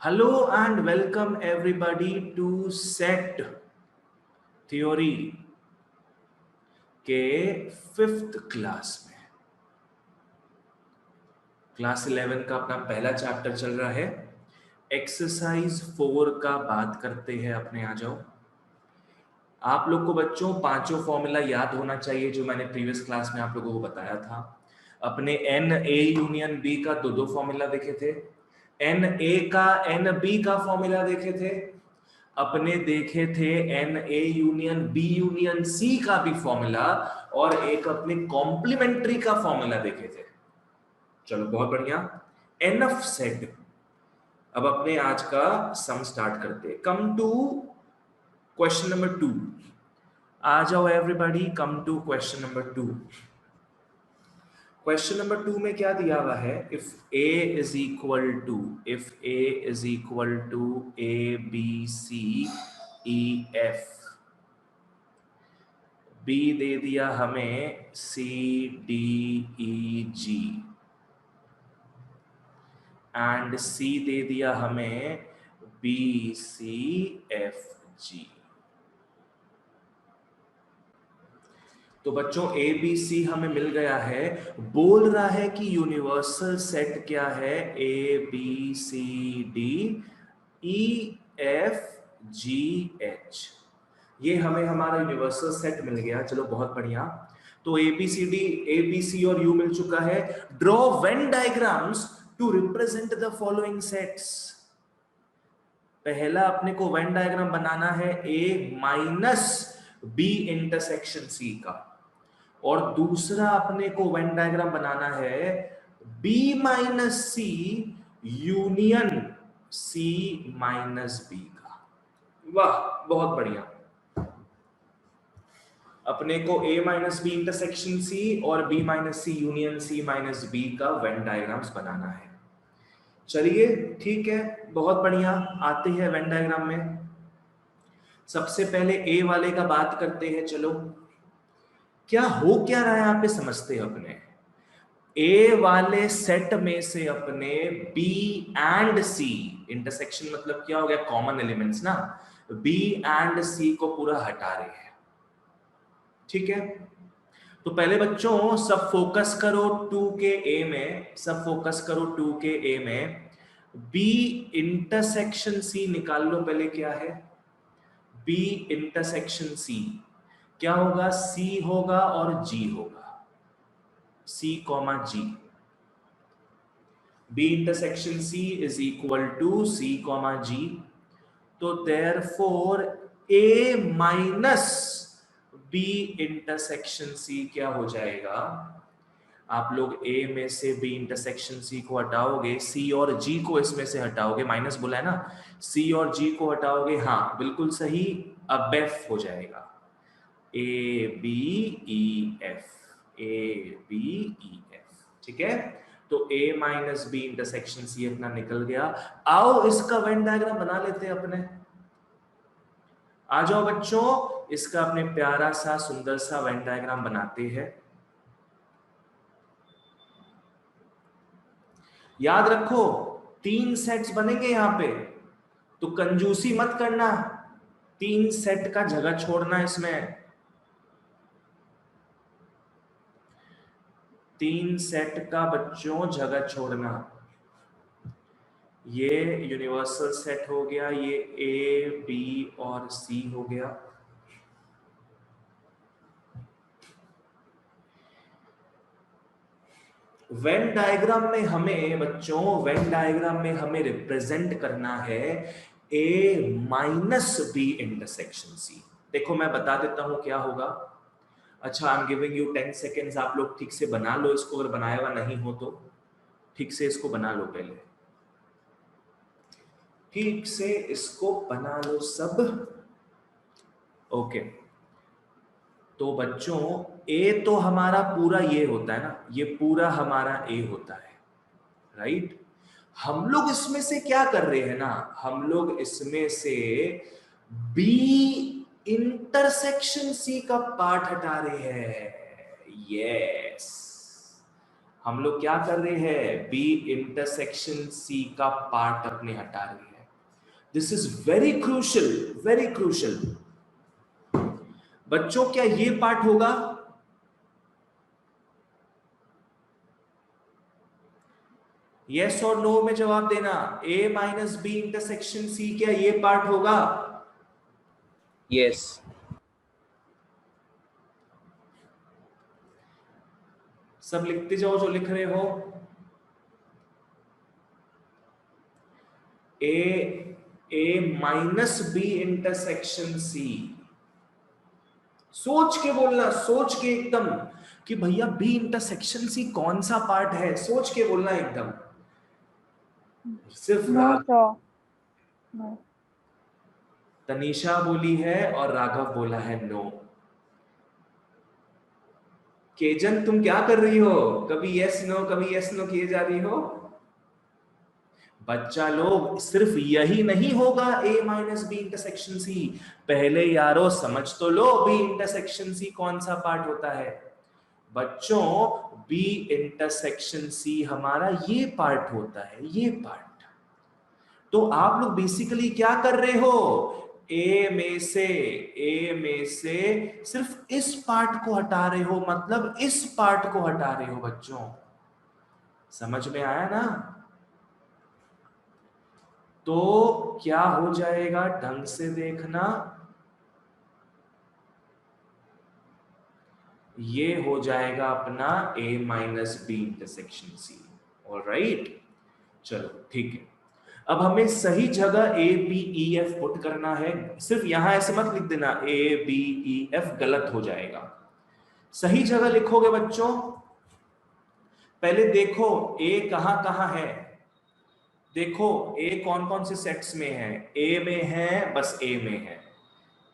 Hello and welcome everybody to set theory के 5th class में। Class 11 का अपना पहला चैप्टर चल रहा है। एक्सरसाइज 4 का बात करते हैं अपने। आ जाओ। आप लोग को बच्चों पांचों फॉर्मूला याद होना चाहिए जो मैंने प्रीवियस क्लास में आप लोगों को बताया था। अपने एन ए यूनियन बी का दो फॉर्मूला देखे थे। एन ए का एन बी का फॉर्मूला देखे थे। अपने देखे थे N A union B union C का भी फॉर्मूला और एक अपने कॉम्प्लीमेंट्री का फॉर्मूला देखे थे। चलो बहुत बढ़िया। Enough set. अब अपने आज का सम स्टार्ट करते हैं। Come to question number 2। आ जाओ everybody, come to question number 2। Question number 2 में क्या दिया हुआ है? If A is equal to A B C E F, B दे दिया हमें सी डी ई जी एंड सी दे दिया हमें बी सी एफ जी। तो बच्चों ए बी सी हमें मिल गया है। बोल रहा है कि यूनिवर्सल सेट क्या है? A B C D E F G H. ये हमें हमारा यूनिवर्सल सेट मिल गया। चलो बहुत बढ़िया। तो ए बी सी और यू मिल चुका है। Draw Venn diagrams to represent the following sets. पहला अपने को वेन डायग्राम बनाना है A minus B intersection C का, और दूसरा अपने को वेन डायग्राम बनाना है B minus C union C minus B का। वाह बहुत बढ़िया। अपने को A minus B intersection C और B minus C union C minus B का वेन डायग्राम्स बनाना है। चलिए ठीक है, बहुत बढ़िया। आते हैं वेन डायग्राम में। सबसे पहले ए वाले का बात करते हैं। चलो क्या हो क्या रहा है यहाँ पे समझते हैं अपने। ए वाले सेट में से अपने बी एंड सी इंटरसेक्शन मतलब क्या हो गया? कॉमन एलिमेंट्स ना। बी एंड सी को पूरा हटा रहे हैं। ठीक है, तो पहले बच्चों सब फोकस करो 2 के ए में। सब फोकस करो 2 के ए में। बी इंटरसेक्शन सी निकाल लो पहले। क्या है बी इंटरसेक्शन सी? क्या होगा? सी होगा और जी होगा। C comma G. B intersection C is equal to C comma G. तो therefore A minus B intersection C क्या हो जाएगा? आप लोग ए में से बी इंटरसेक्शन सी को हटाओगे, सी और जी को इसमें से हटाओगे। माइनस बोला है ना, सी और जी को हटाओगे। हाँ बिल्कुल सही। अब एफ हो जाएगा A B E F. A B E F. ठीक है, तो A minus B intersection C अपना निकल गया। आओ इसका वेन डायग्राम बना लेते हैं अपने। आ जाओ बच्चों, इसका अपने प्यारा सा सुंदर सा वेन डायग्राम बनाते हैं। याद रखो 3 सेट्स बनेंगे यहां पे, तो कंजूसी मत करना। 3 सेट का जगह छोड़ना इसमें। 3 सेट का बच्चों जगह छोड़ना। ये यूनिवर्सल सेट हो गया, ये ए बी और सी हो गया। वेन डायग्राम में हमें बच्चों, वेन डायग्राम में हमें रिप्रेजेंट करना है ए माइनस बी इंटरसेक्शन सी। देखो मैं बता देता हूं क्या होगा। अच्छा, आई एम गिविंग यू 10 सेकेंड्स। आप लोग ठीक से बना लो इसको, अगर बनाया हुआ नहीं हो तो ठीक से इसको बना लो पहले। ठीक से इसको बना लो सब। ओके, तो बच्चों ए तो हमारा पूरा ये होता है ना, ये पूरा हमारा ए होता है, राइट। हम लोग इसमें से क्या कर रहे हैं ना, हम लोग इसमें से बी इंटरसेक्शन सी का पार्ट हटा रहे हैं। यस, हम लोग क्या कर रहे हैं? बी इंटरसेक्शन सी का पार्ट अपने हटा रहे हैं। This is very crucial, very crucial. बच्चों क्या ये पार्ट होगा? यस और नो में जवाब देना। a minus B intersection C, क्या ये पार्ट होगा? यस। सब लिखते जाओ जो लिख रहे हो। a minus B intersection C. सोच के बोलना, सोच के एकदम कि भैया बी इंटरसेक्शन सी कौन सा पार्ट है, सोच के बोलना एकदम। सिर्फ नो सर, नो। तनीषा बोली है और राघव बोला है नो। केजन तुम क्या कर रही हो? कभी यस नो कभी यस नो किए जा रही हो। बच्चा लोग सिर्फ यही नहीं होगा a minus B intersection C, पहले यारो समझ तो लो b इंटरसेक्शन सी कौन सा पार्ट होता है। बच्चों b इंटरसेक्शन सी हमारा ये पार्ट होता है, ये पार्ट। तो आप लोग बेसिकली क्या कर रहे हो? ए में से सिर्फ इस पार्ट को हटा रहे हो, मतलब इस पार्ट को हटा रहे हो बच्चों। समझ में आया ना? तो क्या हो जाएगा, ढंग से देखना, ये हो जाएगा अपना a minus B intersection C. Alright, चलो ठीक है। अब हमें सही जगह a b e f put करना है। सिर्फ यहां ऐसे मत लिख देना a b e f, गलत हो जाएगा। सही जगह लिखोगे बच्चों। पहले देखो a कहां कहां है। देखो a कौन कौन से सेट्स में है। a में है, बस a में है,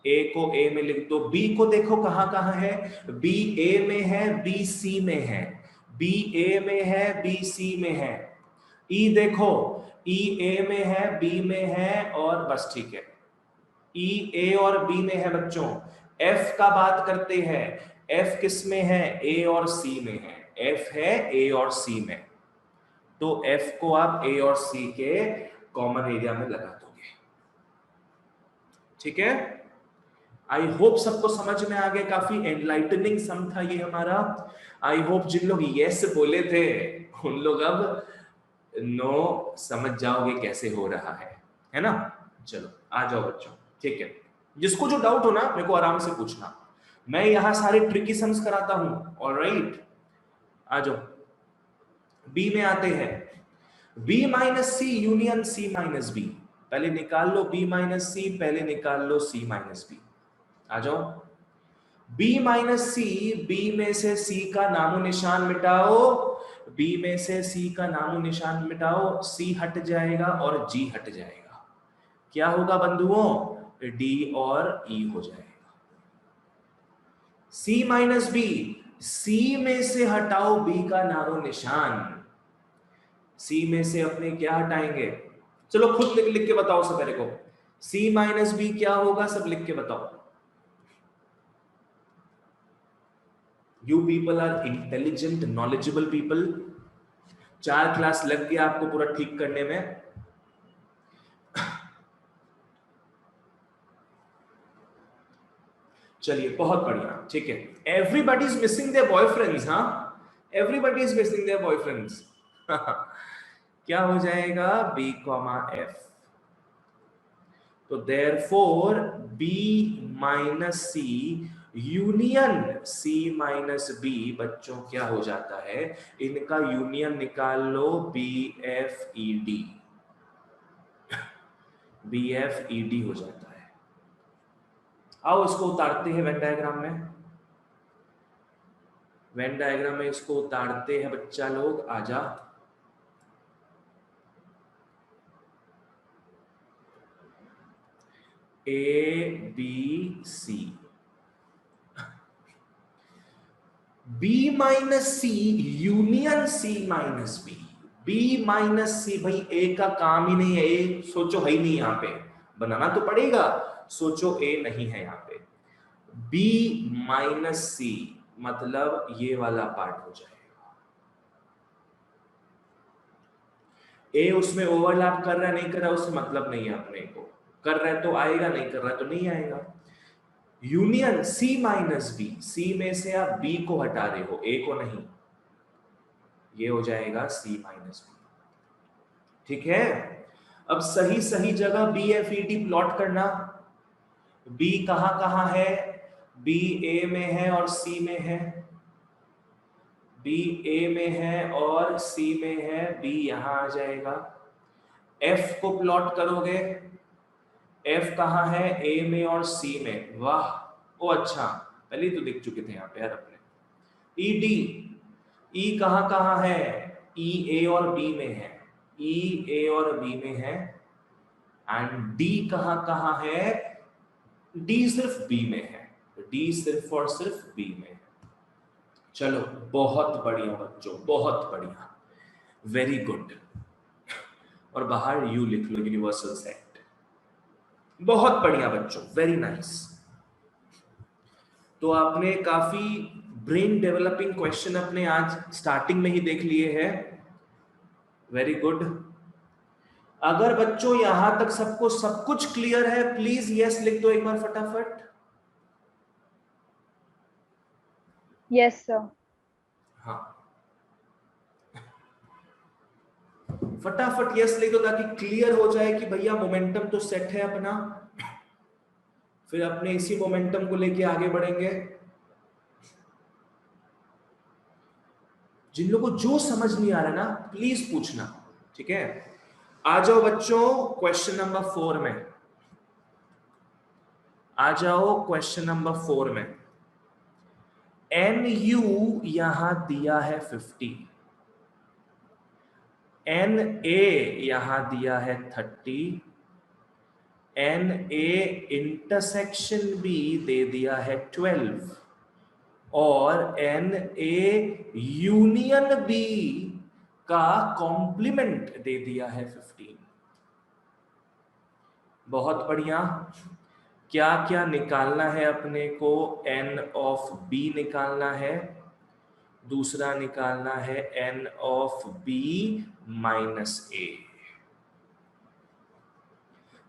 a को a में लिख दो। b को देखो कहां कहां है। b a में है, b c में है, b a में है, b c में है। e देखो, e a में है, b में है, और बस ठीक है, e a और b में है बच्चों। f का बात करते हैं, f किस में है? a और c में है। f है a और c में, तो f को आप a और c के कॉमन एरिया में लगा दोगे। ठीक है, आई होप सबको समझ में आ गया। काफी एनलाइटनिंग सम था ये हमारा। आई होप जिन लोग यस बोले थे उन लोग अब नो समझ जाओगे कैसे हो रहा है ना? चलो आ जाओ बच्चों, ठीक है। जिसको जो डाउट हो ना मेरे को आराम से पूछना, मैं यहां सारे ट्रिकी सम्स कराता हूं। ऑलराइट, आ जाओ। बी में आते हैं। B minus C union C minus B. पहले निकाल लो बी माइनस सी, पहले निकाल लो सी माइनस बी। आ जाओ। b माइनस सी, b में से c का नामो निशान मिटाओ, b में से c का नामो निशान मिटाओ, c हट जाएगा और g हट जाएगा। क्या होगा बंधुओं? d और e हो जाएगा। c माइनस बी, c में से हटाओ b का नामो निशान। c में से अपने क्या हटाएंगे? चलो खुद लिख के बताओ सब मेरे को। c माइनस बी क्या होगा, सब लिख के बताओ। You people are intelligent, knowledgeable people. 4 class लग गया आपको पूरा ठीक करने में। चलिए बहुत बढ़िया, ठीक है। Everybody is missing their boyfriends. हाँ, everybody is missing their boyfriends. क्या हो जाएगा? b comma f। तो therefore b minus C union c minus b बच्चों क्या हो जाता है? इनका यूनियन निकाल लो, BFED। BFED हो जाता है। आओ इसको उतारते हैं वेन डायग्राम में। वेन डायग्राम में इसको उतारते हैं बच्चा लोग, आजा। ABC, B minus C union C minus B. B minus C, भाई A का काम ही नहीं है, A सोचो है ही नहीं यहां पे, बनाना तो पड़ेगा। सोचो A नहीं है यहां पे। B माइनस सी मतलब ये वाला पार्ट हो जाएगा। A उसमें ओवरलैप कर रहा है नहीं कर रहा उससे मतलब नहीं है अपने को। कर रहा है तो आएगा, नहीं कर रहा है तो नहीं आएगा। यूनियन सी माइनस बी, सी में से आप बी को हटा रहे हो, ए को नहीं, ये हो जाएगा सी माइनस बी। ठीक है, अब सही सही जगह B F E T plot करना। बी कहां कहां है, बी ए में है और सी में है, बी ए में है और सी में है, बी यहां आ जाएगा। एफ को प्लॉट करोगे, एफ कहां है, ए में और सी में, वाह, ओ अच्छा, पहले ही तो देख चुके थे यहाँ पे यार अपने। ई डी, ई कहां कहां है, ई ए और बी में है, ई ए और बी में है, एंड डी कहां कहां है, डी सिर्फ बी में है, डी सिर्फ और सिर्फ बी में है। चलो बहुत बढ़िया बच्चों, बहुत बढ़िया, वेरी गुड। और बाहर यू लिख लो, यूनिवर्सल सेट। बहुत बढ़िया बच्चों, वेरी नाइस। तो आपने काफी ब्रेन डेवलपिंग क्वेश्चन अपने आज स्टार्टिंग में ही देख लिए हैं, वेरी गुड। अगर बच्चों यहां तक सबको सब कुछ क्लियर है, प्लीज यस लिख दो एक बार फटाफट। Yes sir. हाँ, फटाफट यस लिख दो ताकि क्लियर हो जाए कि भैया मोमेंटम तो सेट है अपना, फिर अपने इसी मोमेंटम को लेके आगे बढ़ेंगे। जिन लोगों को जो समझ नहीं आ रहा ना, प्लीज पूछना, ठीक है। आ जाओ बच्चों क्वेश्चन नंबर 4 में, आ जाओ क्वेश्चन नंबर 4 में। एन यू यहां दिया है 50, एन ए यहां दिया है 30, एन ए इंटरसेक्शन बी दे दिया है 12, और एन ए यूनियन बी का कॉम्प्लीमेंट दे दिया है 15। बहुत बढ़िया। क्या क्या निकालना है अपने को, एन ऑफ बी निकालना है, दूसरा निकालना है N of B minus A.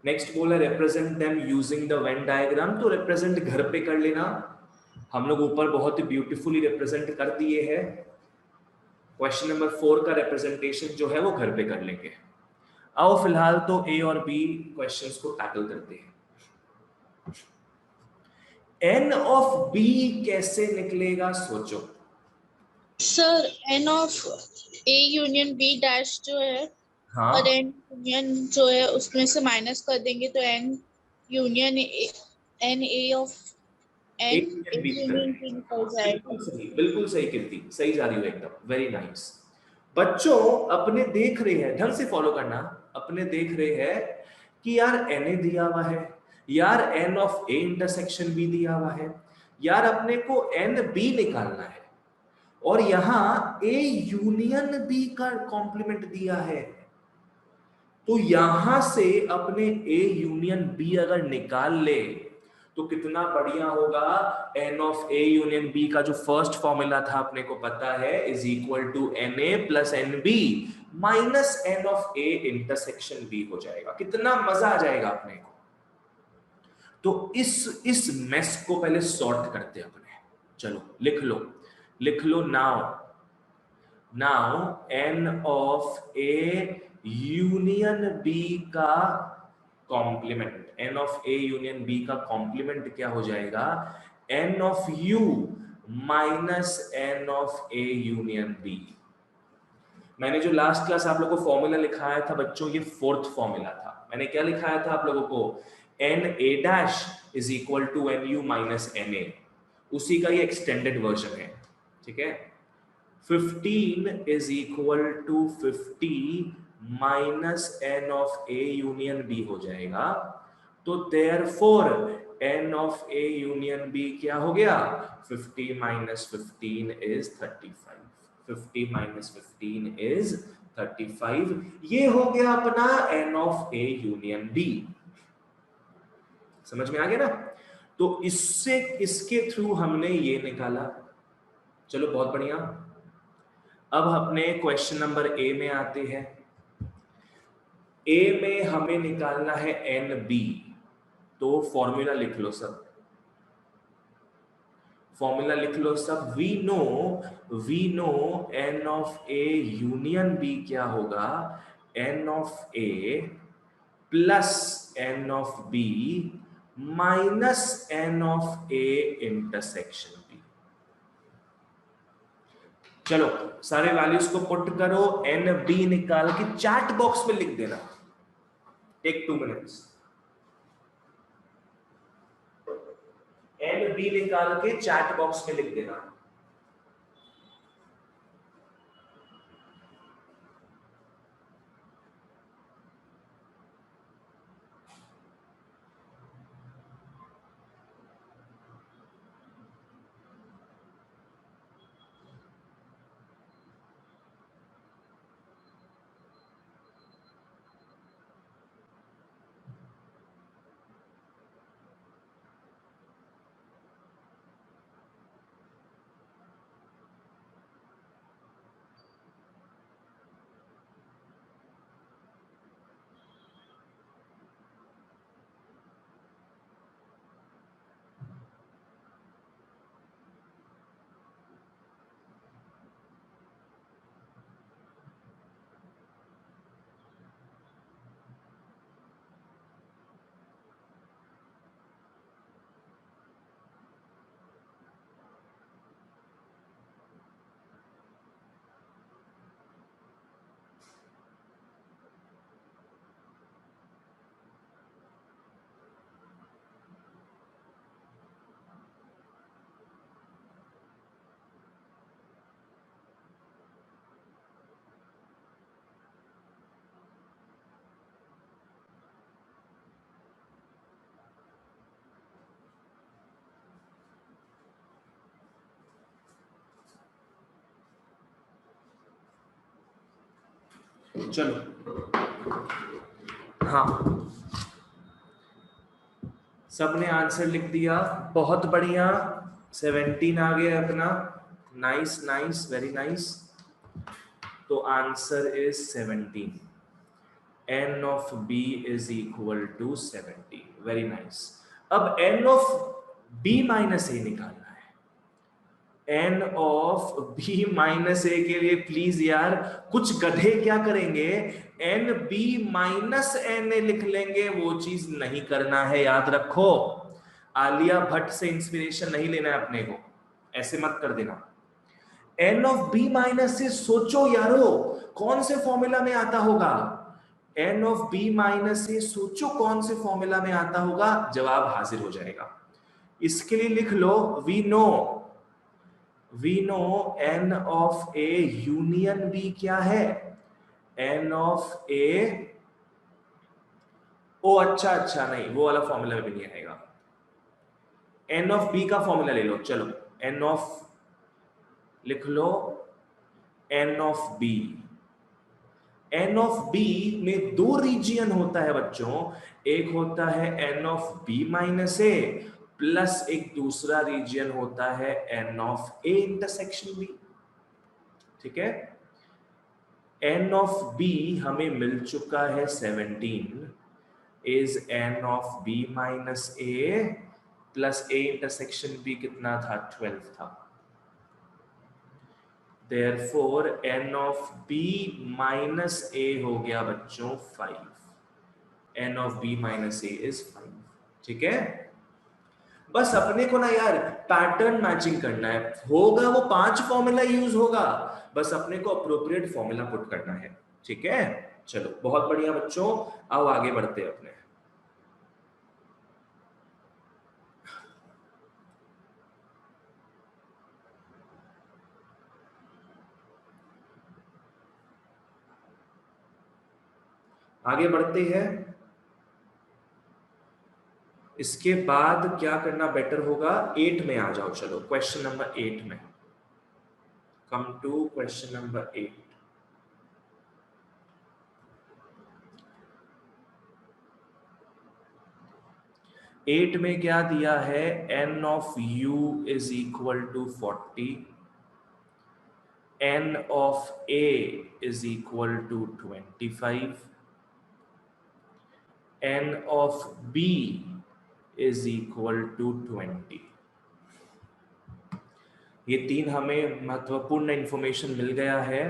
Next बोला represent them using the Venn diagram, तो रिप्रेजेंट घर पे कर लेना, हम लोग ऊपर बहुत ही ब्यूटीफुली रिप्रेजेंट कर दिए हैं। क्वेश्चन नंबर 4 का रिप्रेजेंटेशन जो है वो घर पे कर लेंगे। आओ फिलहाल तो ए और बी क्वेश्चंस को टैकल करते हैं। एन ऑफ बी कैसे निकलेगा सोचो। Sir N of A union B dash जो है, हाँ, और एन यूनियन जो है उसमें से माइनस कर देंगे तो N union N A of N A union B निकल जाएगा। बिल्कुल सही कीर्ति, सही जा रही हो एकदम, वेरी नाइस। बच्चों अपने देख रहे हैं, ढंग से फॉलो करना, अपने देख रहे हैं कि यार एन ए दिया हुआ है, यार N of A intersection B दिया हुआ है, यार अपने को एन बी निकालना है, और यहां ए यूनियन बी का कॉम्प्लीमेंट दिया है, तो यहां से अपने ए यूनियन बी अगर निकाल ले तो कितना बढ़िया होगा। N of A union B का जो फर्स्ट फॉर्मूला था अपने को पता है, is equal to N A plus N B minus N of A intersection B हो जाएगा। कितना मजा आ जाएगा अपने को। तो इस मेस को पहले सॉर्ट करते हैं अपने। चलो लिख लो now n of A union B का complement, n of A union B का कॉम्प्लीमेंट क्या हो जाएगा, n of U minus N of A union B. मैंने जो लास्ट क्लास आप लोगों को फॉर्मूला लिखाया था बच्चों, ये 4th फॉर्मूला था। मैंने क्या लिखाया था आप लोगों को, N A dash is equal to N U minus N A, उसी का ये एक्सटेंडेड वर्जन है, ठीक है। 15 is equal to 50 minus N of A union B हो जाएगा। तो therefore N of A union B क्या हो गया, 50 माइनस 15 इज 35, 50 माइनस 15 इज 35। ये हो गया अपना N of A union B. समझ में आ गया ना। तो इससे इसके थ्रू हमने ये निकाला। चलो बहुत बढ़िया। अब अपने क्वेश्चन नंबर ए में आते हैं। ए में हमें निकालना है एन बी। तो फॉर्मूला लिख लो सब, फॉर्मूला लिख लो सब। We know N of A union B क्या होगा, N of A plus N of B minus N of A intersection B. चलो सारे वैल्यूज को पुट करो, एन बी निकाल के चैट बॉक्स में लिख देना, टेक 2 मिनट्स। एन बी निकाल के चैट बॉक्स में लिख देना। चलो हाँ, सबने आंसर लिख दिया, बहुत बढ़िया। 17 आ गया अपना, नाइस नाइस, वेरी नाइस। तो answer is 17, n of b is equal to 17, very nice. अब n of b minus a निकालना है। n of b minus a के लिए प्लीज यार कुछ गधे क्या करेंगे, N B minus N A लिख लेंगे, वो चीज नहीं करना है, याद रखो। आलिया भट्ट से इंस्पिरेशन नहीं लेना है अपने को, ऐसे मत कर देना। एन ऑफ बी माइनस से सोचो यारो, कौन से फॉर्मूला में आता होगा, एन ऑफ बी माइनस से सोचो कौन से फॉर्मूला में आता होगा, जवाब हाजिर हो जाएगा। इसके लिए लिख लो we know N of A union B क्या है, एन ऑफ ए, ओ अच्छा नहीं, वो वाला फॉर्मूला भी नहीं आएगा। एन ऑफ बी का फॉर्मूला ले लो, चलो एन ऑफ लिख लो, n of B. N of B में दो रीजियन होता है बच्चों, एक होता है N of B minus A plus एक दूसरा रीजियन होता है N of A intersection B, ठीक है। एन ऑफ बी हमें मिल चुका है 17, is N of B minus A plus A intersection B कितना था, 12 था। Therefore n of b minus a हो गया बच्चों 5, n of b minus a is 5, ठीक है। बस अपने को ना यार पैटर्न मैचिंग करना है, होगा वो 5 फॉर्मूला यूज होगा, बस अपने को अप्रोप्रिएट फॉर्मूला पुट करना है, ठीक है। चलो बहुत बढ़िया बच्चों, आओ आगे बढ़ते हैं अपने। आगे बढ़ते हैं। इसके बाद क्या करना बेटर होगा, 8 में आ जाओ, चलो क्वेश्चन नंबर 8 में। Come to question number 8। Eight में क्या दिया है, n of u is equal to 40, n of a is equal to 25, n of b is equal to 20। ये 3 हमें महत्वपूर्ण इंफॉर्मेशन मिल गया है।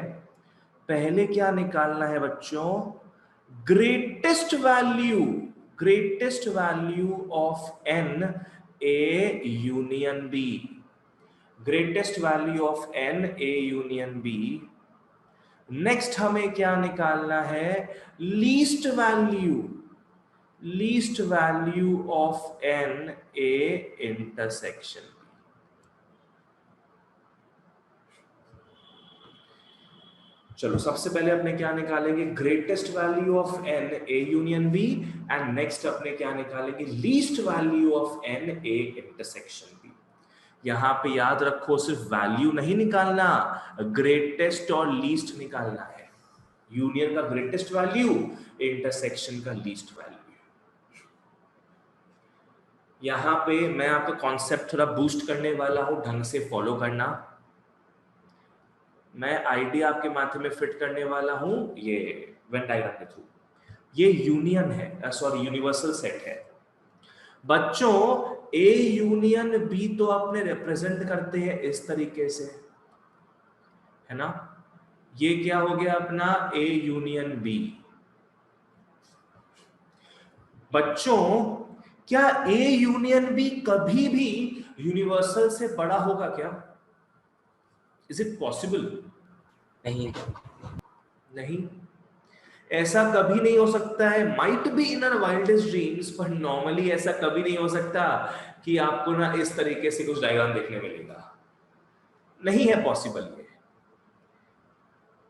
पहले क्या निकालना है बच्चों? Greatest value of n A union B। Greatest value of n A union B। Next हमें क्या निकालना है? Least value of n A intersection. चलो सबसे पहले अपने क्या निकालेंगे? Greatest value of n A union B, and next अपने क्या निकालेंगे? Least value of n A intersection B। यहां पे याद रखो सिर्फ वैल्यू नहीं निकालना, ग्रेटेस्ट और लीस्ट निकालना है। यूनियन का ग्रेटेस्ट वैल्यू, इंटरसेक्शन का लीस्ट वैल्यू। यहां पे मैं आपका कॉन्सेप्ट थोड़ा बूस्ट करने वाला हूं, ढंग से फॉलो करना। मैं आइडिया आपके माथे में फिट करने वाला हूं ये वेन डायग्राम के थ्रू। ये यूनियन है, सॉरी यूनिवर्सल सेट है बच्चों। ए यूनियन बी तो अपने रिप्रेजेंट करते हैं इस तरीके से, है ना? ये क्या हो गया अपना? A union B. बच्चों क्या ए यूनियन बी कभी भी यूनिवर्सल से बड़ा होगा क्या? Is it possible? नहीं, ऐसा कभी नहीं हो सकता है। Might be in our wildest dreams, पर नॉर्मली ऐसा कभी नहीं हो सकता कि आपको ना इस तरीके से कुछ डायग्राम देखने मिलेगा। नहीं है पॉसिबल ये।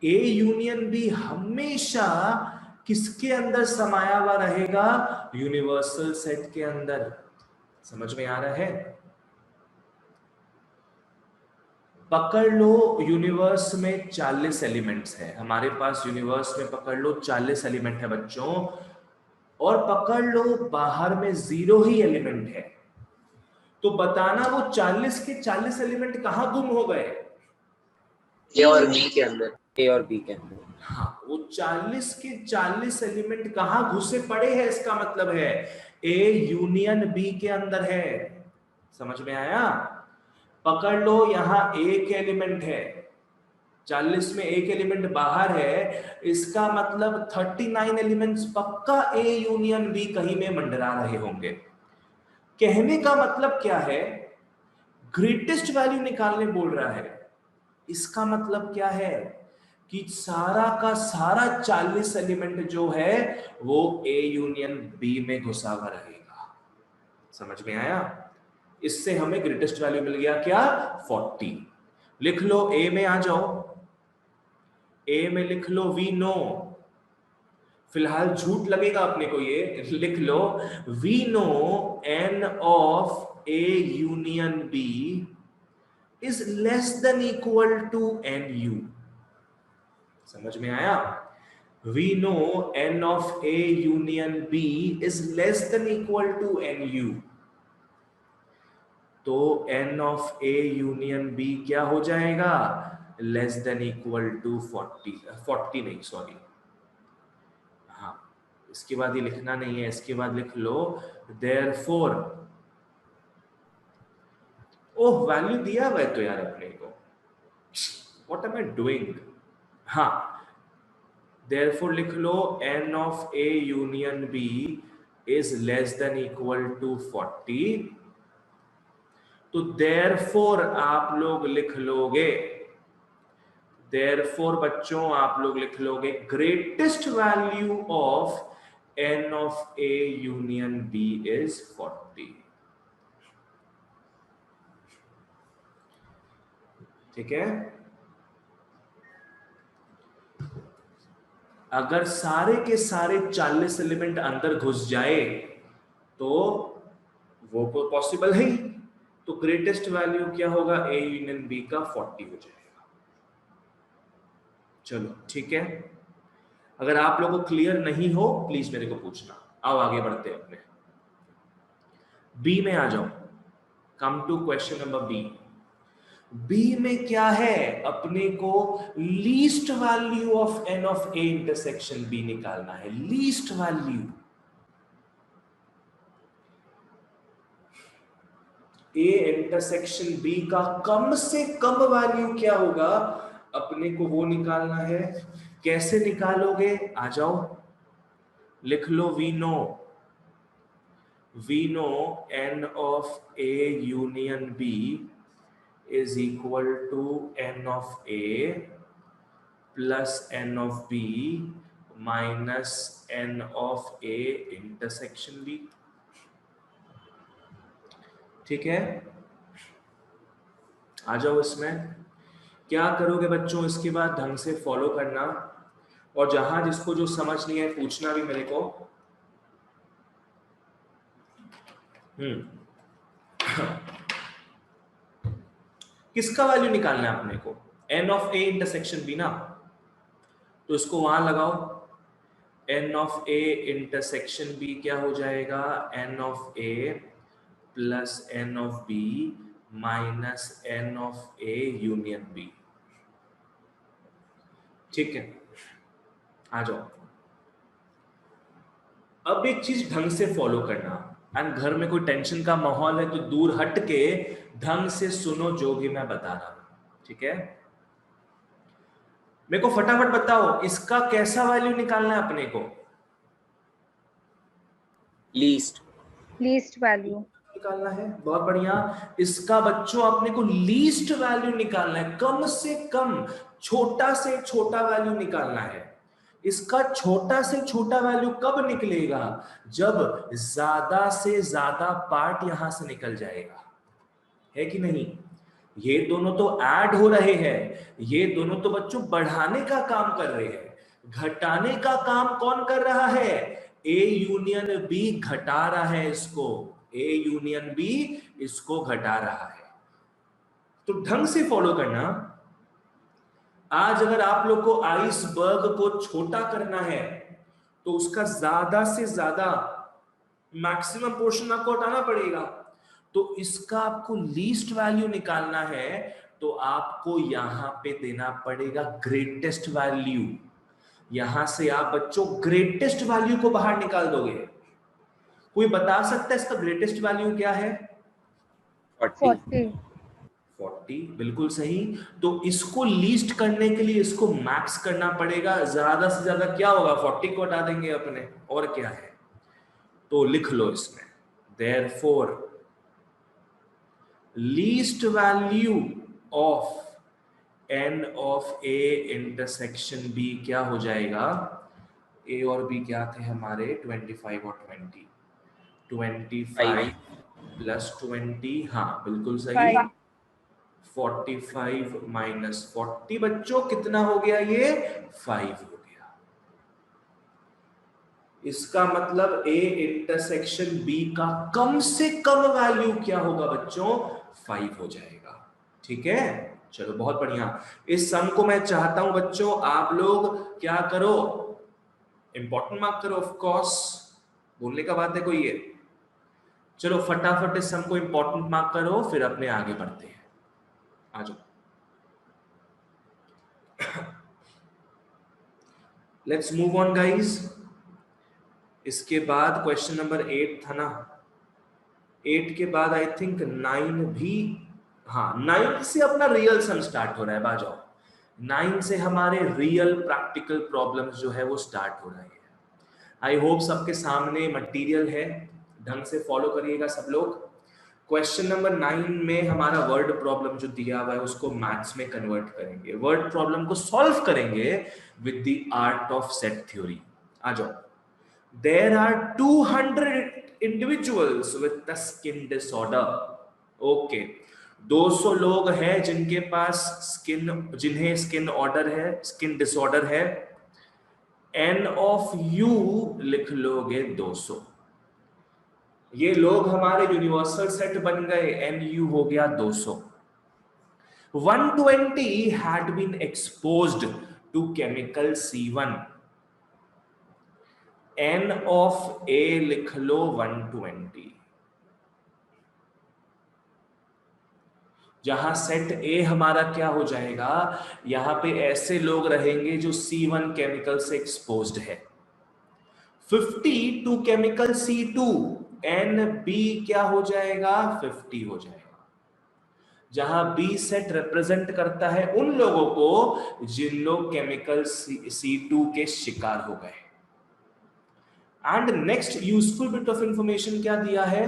ए यूनियन बी हमेशा किसके अंदर समाया हुआ रहेगा? यूनिवर्सल सेट के अंदर। समझ में आ रहा है? पकड़ लो यूनिवर्स में 40 एलिमेंट्स है हमारे पास। यूनिवर्स में पकड़ लो 40 एलिमेंट है बच्चों, और पकड़ लो बाहर में 0 ही एलिमेंट है। तो बताना वो 40 के 40 एलिमेंट कहां गुम हो गए? ए और बी के अंदर। हाँ, वो 40 के 40 एलिमेंट कहां घुसे पड़े हैं? इसका मतलब है ए यूनियन बी के अंदर है। समझ में आया? पकड़ लो यहां एक एलिमेंट है, 40 में एक एलिमेंट बाहर है, इसका मतलब 39 एलिमेंट्स पक्का ए यूनियन बी कहीं में मंडरा रहे होंगे। कहने का मतलब क्या है? ग्रेटेस्ट वैल्यू निकालने बोल रहा है। इसका मतलब क्या है कि सारा का सारा 40 एलिमेंट जो है वो ए यूनियन बी में घुसा हुआ रहेगा। समझ में आया? इससे हमें ग्रेटेस्ट वैल्यू मिल गया क्या? 40। लिख लो, ए में आ जाओ। ए में लिख लो वी नो। फिलहाल झूठ लगेगा अपने को ये, लिख लो we know n of A union B is less than equal to NU। समझ में आया? We know n of A union B is less than equal to NU। तो n of A union B क्या हो जाएगा? Less than equal to 40 नहीं, sorry, हाँ, इसके बाद ये लिखना नहीं है, इसके बाद लिख लो देयरफॉर। ओह, वैल्यू दिया हुआ है तो यार अपने को, व्हाट एम आई डूइंग? हाँ, देयरफॉर लिख लो n of A union B is less than equal to 40। तो देयरफॉर आप लोग लिख लोगे, देयरफॉर बच्चों आप लोग लिख लोगे greatest value of n of A union B is 40। ठीक है? अगर सारे के सारे 40 एलिमेंट अंदर घुस जाए तो वो पॉसिबल है। तो ग्रेटेस्ट वैल्यू क्या होगा? ए यूनियन बी का 40 हो जाएगा। चलो ठीक है, अगर आप लोगों को क्लियर नहीं हो प्लीज मेरे को पूछना। आओ आगे बढ़ते हैं अपने बी में आ जाओ। Come to question number B. B में क्या है? अपने को least value of n of A intersection B निकालना है। Least value, A intersection B का कम से कम वैल्यू क्या होगा, अपने को वो निकालना है। कैसे निकालोगे, आ जाओ लिख लो। We know n of A union B is equal to n of A plus n of B minus n of A intersection B। ठीक है, आ जाओ। इसमें क्या करोगे बच्चों, इसके बाद ढंग से फॉलो करना, और जहां जिसको जो समझ नहीं है पूछना भी मेरे को। किसका वैल्यू निकालना है अपने को, n of A intersection B ना, तो इसको वहां लगाओ। n of A intersection B क्या हो जाएगा, n of A plus n of B minus n of A union B। ठीक है, आ जाओ। अब एक चीज ढंग से फॉलो करना, एंड घर में कोई टेंशन का माहौल है तो दूर हट के ढंग से सुनो जो भी मैं बता रहा हूं। ठीक है, मेरे को फटाफट बताओ इसका कैसा वैल्यू निकालना है अपने को। लीस्ट वैल्यू निकालना है, बहुत बढ़िया। इसका बच्चों अपने को लीस्ट वैल्यू निकालना है, कम से कम छोटा से छोटा वैल्यू निकालना है। इसका छोटा से छोटा वैल्यू कब निकलेगा, जब ज्यादा से ज्यादा पार्ट यहां से निकल जाएगा, है कि नहीं। ये दोनों तो ऐड हो रहे हैं, ये दोनों तो बच्चों बढ़ाने का काम कर रहे हैं, घटाने का काम कौन कर रहा है, ए यूनियन बी घटा रहा है इसको, ए यूनियन बी इसको घटा रहा है। तो ढंग से फॉलो करना। आज अगर आप लोग को आइसबर्ग को छोटा करना है तो उसका ज्यादा से ज्यादा मैक्सिमम पोर्शन आपको हटाना पड़ेगा। तो इसका आपको लीस्ट वैल्यू निकालना है, तो आपको यहां पे देना पड़ेगा ग्रेटेस्ट वैल्यू। यहां से आप बच्चों ग्रेटेस्ट वैल्यू को बाहर निकाल दोगे। कोई बता सकता है इसका ग्रेटेस्ट वैल्यू क्या है? 40, बिल्कुल सही। तो इसको लीस्ट करने के लिए इसको मैक्स करना पड़ेगा। ज्यादा से ज्यादा क्या होगा, 40 को हटा देंगे अपने, और क्या है। तो लिख लो इसमें, therefore least value of n of A intersection B क्या हो जाएगा, A और B क्या थे हमारे, 25 और 20, 25 प्लस 20, हाँ बिल्कुल सही, 45 माइनस 40 बच्चों कितना हो गया, ये 5 हो गया। इसका मतलब A इंटरसेक्शन B का कम से कम वैल्यू क्या होगा बच्चों, 5 हो जाएगा। ठीक है, चलो बहुत बढ़िया। इस सम को मैं चाहता हूं बच्चों आप लोग क्या करो, इंपॉर्टेंट मार्क करो, ऑफ कोर्स बोलने का बात है कोई ये। चलो फटाफट इस सम को इंपॉर्टेंट मार्क करो, फिर अपने आगे बढ़ते हैं। आ जाओ, लेट्स मूव ऑन गाइस। इसके बाद क्वेश्चन नंबर 8 था ना, 8 के बाद आई थिंक 9 भी, हाँ 9 से अपना रियल सम स्टार्ट हो रहा है। बाजाओ, 9 से हमारे रियल प्रैक्टिकल प्रॉब्लम्स जो है वो स्टार्ट हो रहे हैं। आई होप सबके सामने मटेरियल है, ढंग से फॉलो करिएगा सब लोग। क्वेश्चन नंबर 9 में हमारा वर्ड प्रॉब्लम जो दिया हुआ है उसको मैथ्स में कन्वर्ट करेंगे, वर्ड प्रॉब्लम को सॉल्व करेंगे with the art of set theory. आ जाओ। There are 200 individuals with the skin disorder. Okay, 200 लोग हैं जिनके पास जिन्हें स्किन ऑर्डर है, स्किन डिसऑर्डर है। N of U लिख लोगे 200। ये लोग हमारे यूनिवर्सल सेट बन गए, NU हो गया 200। 120 had been exposed to chemical C1। N of A लिख लो 120। जहां सेट A हमारा क्या हो जाएगा, यहां पे ऐसे लोग रहेंगे जो C1 केमिकल से एक्सपोज्ड है। 50 टू केमिकल C2, NB क्या हो जाएगा, 50 हो जाएगा। जहां बी सेट रिप्रेजेंट करता है उन लोगों को जिन लोग केमिकल C2 के शिकार हो गए। And next useful bit of information क्या दिया है,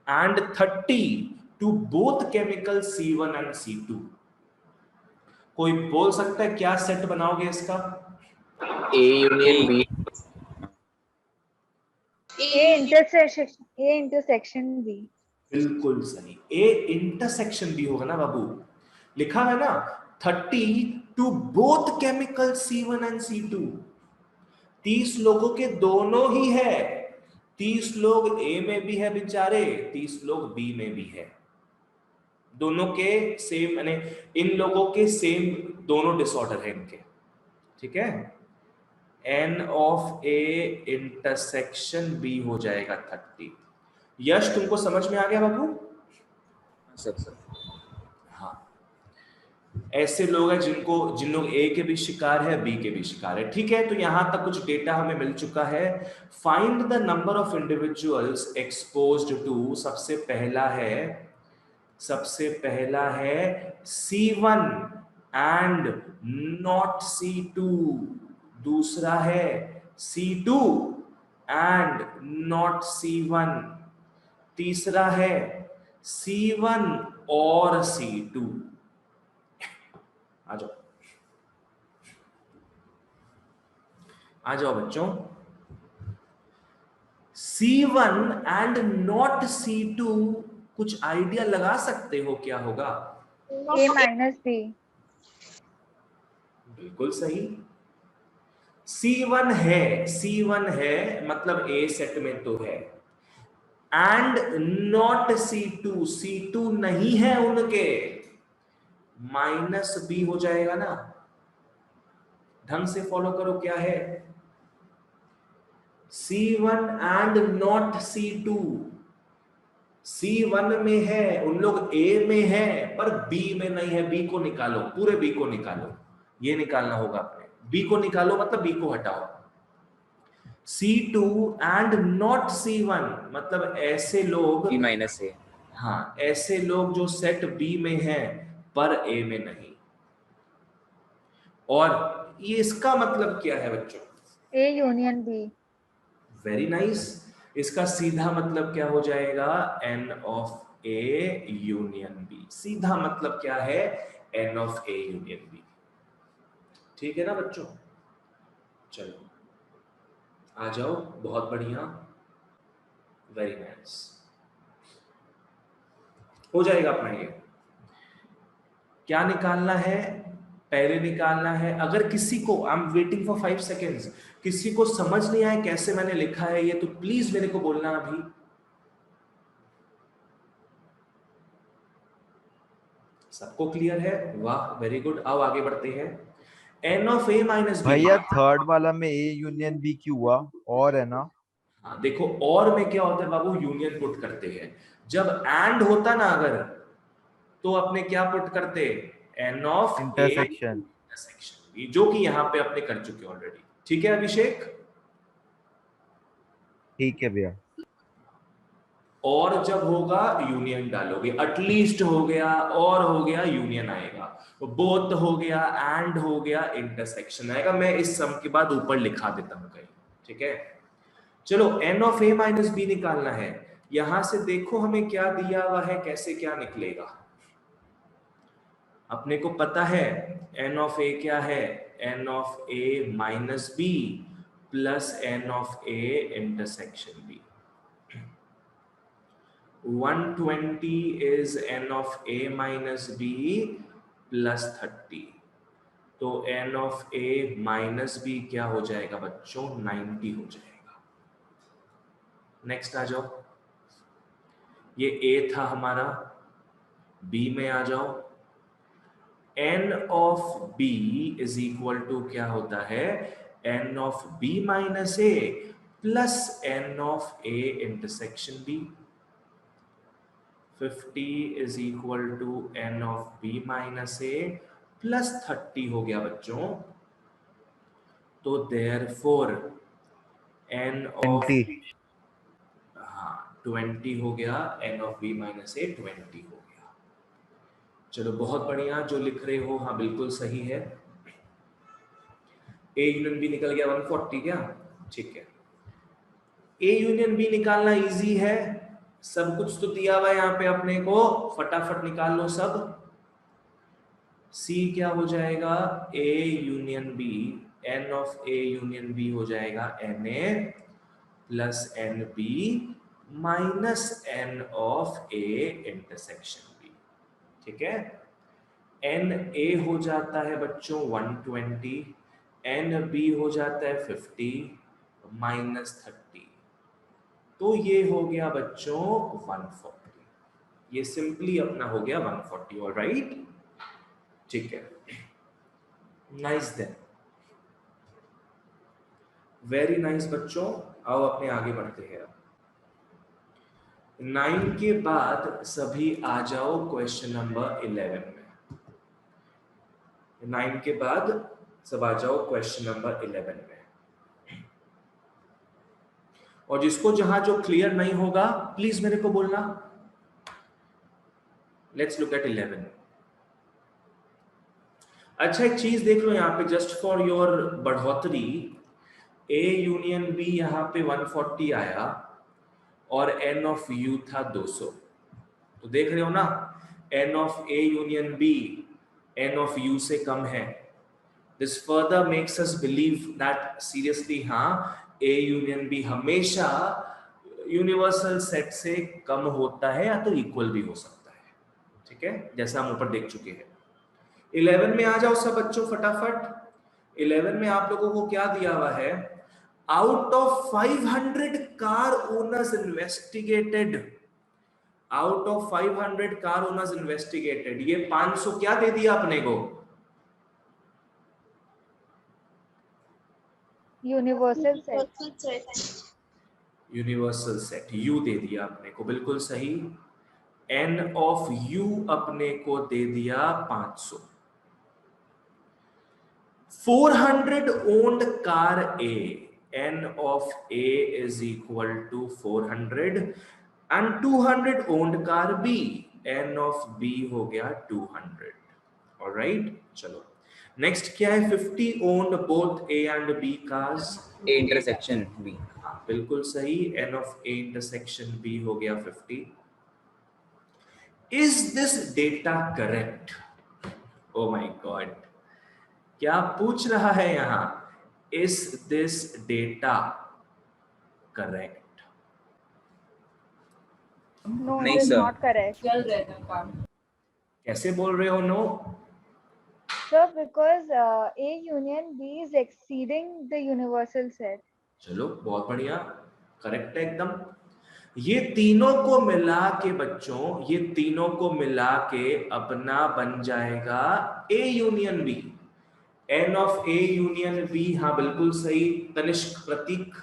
and 30 to both chemical C1 and C2। कोई बोल सकता है क्या सेट बनाओगे इसका? A union B. A intersection B। बिल्कुल सही, ए इंटरसेक्शन भी होगा ना बाबू, लिखा है ना 30 to both chemical C1 and C2। 30 लोगों के दोनों ही है, 30 लोग ए में भी है बेचारे, 30 लोग बी में भी है, दोनों के सेम, यानी इन लोगों के सेम दोनों डिसऑर्डर है इनके, ठीक है। N of A intersection B हो जाएगा 30। यश तुमको समझ में आ गया बाबू? सर हाँ, ऐसे लोग हैं जिन लोग ए के भी शिकार है, बी के भी शिकार है, ठीक है। तो यहां तक कुछ डेटा हमें मिल चुका है। Find the number of individuals exposed to, सबसे पहला है C1 एंड नॉट C2, दूसरा है C2 एंड नॉट C1, तीसरा है C1 और C2। आ जाओ बच्चों, C1 एंड नॉट C2, कुछ आइडिया लगा सकते हो क्या होगा? A minus B। बिल्कुल सही, C1 है मतलब A सेट में तो है, एंड नॉट C2 नहीं है उनके, माइनस B हो जाएगा ना। ढंग से फॉलो करो, क्या है C1 and not C2, C1 में है, उन लोग A में है पर B में नहीं है। B को निकालो, पूरे B को निकालो, ये निकालना होगा अपने, B को निकालो मतलब B को हटाओ। C2 एंड नॉट C1 मतलब ऐसे लोग B minus A। हाँ, ऐसे लोग जो सेट B में हैं पर A में नहीं। और ये इसका मतलब क्या है बच्चों? A union B। Very nice, इसका सीधा मतलब क्या हो जाएगा? N of A union B। सीधा मतलब क्या है? N of A union B। ठीक है ना बच्चों? चलो आ जाओ, बहुत बढ़िया, वेरी नाइस, हो जाएगा अपना ये। क्या निकालना है? पहले निकालना है, अगर किसी को, I am waiting for 5 seconds, किसी को समझ नहीं आए कैसे मैंने लिखा है ये, तो प्लीज मेरे को बोलना अभी। सबको क्लियर है? वाह, वेरी गुड। अब आगे बढ़ते हैं। N of A minus B, भैया थर्ड वाला में A यूनियन B क्यों हुआ? और है ना? हाँ देखो, और में क्या होता है बाबू, यूनियन पुट करते हैं। जब एंड होता ना अगर, तो अपने क्या पुट करते? N of A intersection. Intersection, जो कि यहां पे अपने कर चुके ऑलरेडी। ठीक है अभिषेक? ठीक है भैया। और जब होगा यूनियन डालोगे, एटलीस्ट हो गया, और हो गया यूनियन आएगा, बोथ हो गया, एंड हो गया, इंटरसेक्शन आएगा। मैं इस सम के बाद ऊपर लिखा देता हूं कहीं, ठीक है। चलो N of A minus B निकालना है। यहां से देखो हमें क्या दिया हुआ है, कैसे क्या निकलेगा। अपने को पता है N ऑफ A क्या है, N of A minus B plus N of A intersection B. 120 is N of A minus B plus 30, तो N of A minus B क्या हो जाएगा बच्चों? 90 हो जाएगा। नेक्स्ट आ जाओ, ये A था हमारा, B में आ जाओ। N of B is equal to क्या होता है? N of B minus A plus N of A intersection B। 50 is equal to N of B minus A plus 30 हो गया बच्चों। तो therefore N of 20। हाँ 20 हो गया, N of B minus A 20 हो गया। चलो बहुत बढ़िया, जो लिख रहे हो हाँ बिल्कुल सही है। ए यूनियन बी निकल गया 140 क्या? ठीक है, ए यूनियन बी निकालना इजी है, सब कुछ तो दिया हुआ है यहाँ पे अपने को, फटाफट निकाल लो सब। सी क्या हो जाएगा? A union B, N of A union B हो जाएगा N A plus N B minus N of A intersection B. ठीक है, एन ए हो जाता है बच्चों 120, एन बी हो जाता है 50 माइनस 30, तो ये हो गया बच्चों 140। ये सिंपली अपना हो गया 140। ऑलराइट, ठीक है, नाइस देन, वेरी नाइस बच्चों। आओ अपने आगे बढ़ते हैं। 9 के बाद सभी आ जाओ क्वेश्चन नंबर 11 में। 9 के बाद सब आ जाओ क्वेश्चन नंबर 11 में, और जिसको जहां जो क्लियर नहीं होगा प्लीज मेरे को बोलना। Let's look at 11। अच्छा एक चीज देख लो यहाँ पे, जस्ट फॉर योर बढ़ोतरी, ए यूनियन बी यहाँ पे 140 आया और एन ऑफ यू था 200, तो देख रहे हो ना, N of A union B N of U से कम है। This further makes us believe that seriously हाँ, ए यूनियन बी हमेशा यूनिवर्सल सेट से कम होता है या तो इक्वल भी हो सकता है। ठीक है, जैसा हम ऊपर देख चुके हैं। 11 में आ जाओ सब बच्चों फटाफट। 11 में आप लोगों को क्या दिया हुआ है? Out of 500 car owners investigated, out of 500 car owners investigated, ये 500 क्या दे दिया अपने को? Universal set, universal set you they दिया अपने को, बिल्कुल सही। एन ऑफ यू अपने को दे दिया 500। 400 owned car A, N of A is equal to 400 and 200 owned car B, N of B हो गया 200। Alright, चलो नेक्स्ट क्या है? 50 owned both A and B cars, A intersection B. हाँ बिल्कुल सही, N of A intersection B हो गया 50। Is this data correct? Oh my God, क्या पूछ रहा है यहां? Is this data correct? no, नहीं it is sir. not correct. कैसे बोल रहे हो no? Sir, because A union B is exceeding the universal set. चलो बहुत बढ़िया, करेक्ट है एकदम। ये तीनों को मिला के बच्चों, ये तीनों को मिला के अपना बन जाएगा A union B, N of A union B। हाँ बिल्कुल सही तनिष्क, प्रतीक,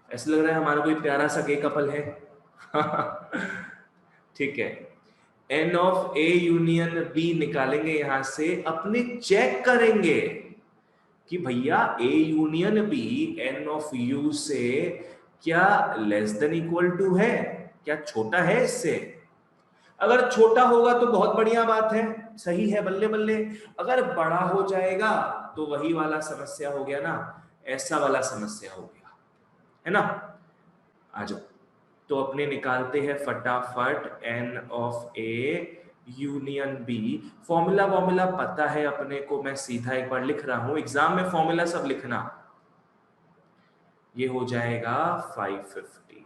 ऐसा लग रहा है हमारा कोई प्यारा सा गे कपल है। ठीक है, N of A union B निकालेंगे यहां से, अपने चेक करेंगे कि भैया A union B N of U से क्या लेस देन इक्वल टू है, क्या छोटा है इससे। अगर छोटा होगा तो बहुत बढ़िया बात है, सही है, बल्ले बल्ले। अगर बड़ा हो जाएगा तो वही वाला समस्या हो गया ना, ऐसा वाला समस्या हो गया है ना। आ जाओ, तो अपने निकालते हैं फटाफट N of A union B। Formula पता है अपने को, मैं सीधा एक बार लिख रहा हूं, एग्जाम में फॉर्मूला सब लिखना। ये हो जाएगा 550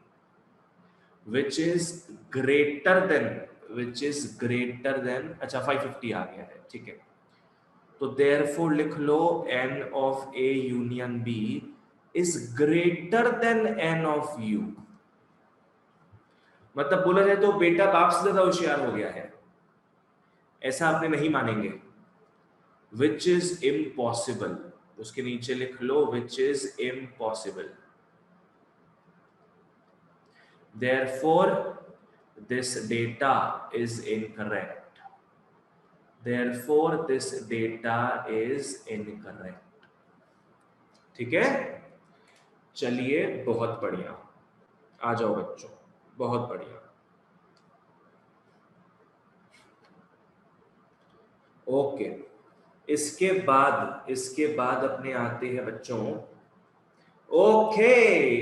which is greater than, अच्छा 550 आ गया है, ठीक है। तो therefore लिख लो N of A union B is greater than N of U। मतलब बोला जाए तो बेटा बाप से ज्यादा होशियार हो गया है, ऐसा आपने नहीं मानेंगे। Which is impossible, उसके नीचे लिख लो which is impossible। Therefore this data is incorrect, therefore this data is incorrect। ठीक है, चलिए बहुत बढ़िया, आ जाओ बच्चों, बहुत बढ़िया। ओके, इसके बाद अपने आते हैं बच्चों, ओके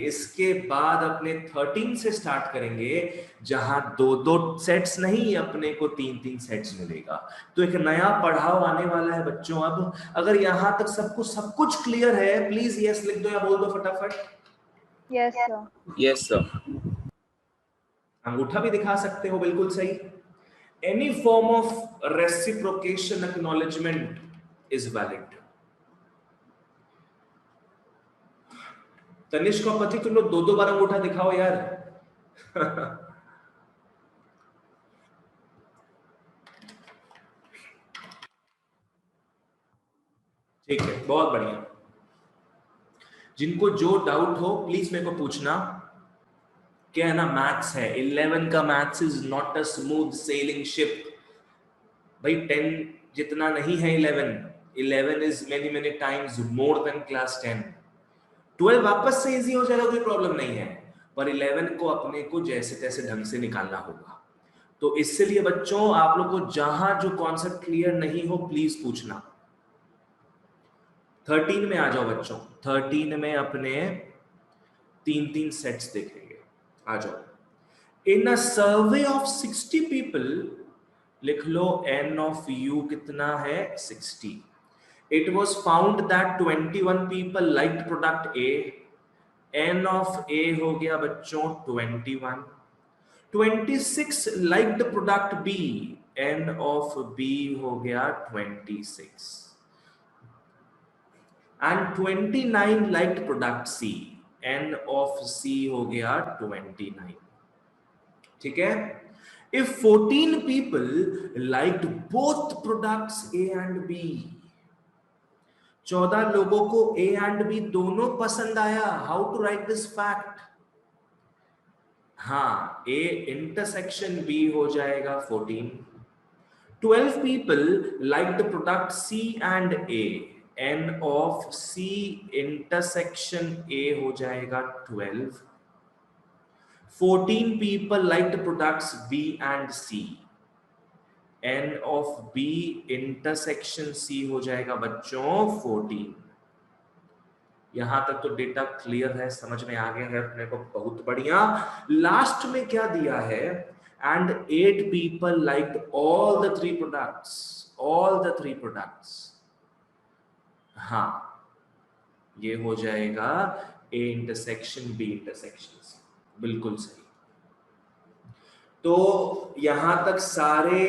इसके बाद अपने 13 से स्टार्ट करेंगे, जहां दो दो सेट्स नहीं, अपने को तीन तीन सेट्स मिलेगा। तो एक नया पढ़ाव आने वाला है बच्चों। अब अगर यहां तक सब कुछ क्लियर है, प्लीज यस लिख दो या बोल दो फटाफट। Yes, sir. Yes, sir. अंगूठा भी दिखा सकते हो, बिल्कुल सही। Any form of reciprocation acknowledgement is valid. Tanishq और पति, तुम लोग दो दो बार अंगूठा दिखाओ यार। ठीक है, बहुत बढ़िया। जिनको जो डाउट हो प्लीज मेरे को पूछना। क्या है ना, मैथ्स है, 11 का maths is not a smooth selling ship. भाई 10 जितना नहीं है 11 is many many times more than class 10। 12 वापस से इजी हो जाएगा, कोई प्रॉब्लम नहीं है, पर 11 को अपने को जैसे तैसे ढंग से निकालना होगा। तो इसलिए बच्चों आप लोग को जहां जो कॉन्सेप्ट क्लियर नहीं हो प्लीज पूछना। 13 में आ जाओ बच्चों, 13 में अपने तीन तीन सेट्स देखेंगे। आ जाओ। इन अ सर्वे ऑफ 60 पीपल, लिख लो n ऑफ u कितना है 60। It was found that 21 people liked product A, n of A हो गया बच्चों 21, 26 liked product B, n of B हो गया 26, and 29 liked product C, n of C हो गया 29। ठीक है। If 14 people liked both products A and B, 14 लोगों को A and B दोनों पसंद आया, how to write this fact? हाँ, A इंटरसेक्शन B हो जाएगा 14। 12 people liked the product C and A, n of C intersection A हो जाएगा 12। 14 people liked products B and C, n of B intersection C हो जाएगा बच्चों 14। यहां तक तो डेटा क्लियर है, समझ में आ गया है अपने को, बहुत बढ़िया। लास्ट में क्या दिया है, and 8 people liked all the 3 products, all the 3 products. हाँ, ये हो जाएगा A intersection B intersection C, बिल्कुल सही। तो यहां तक सारे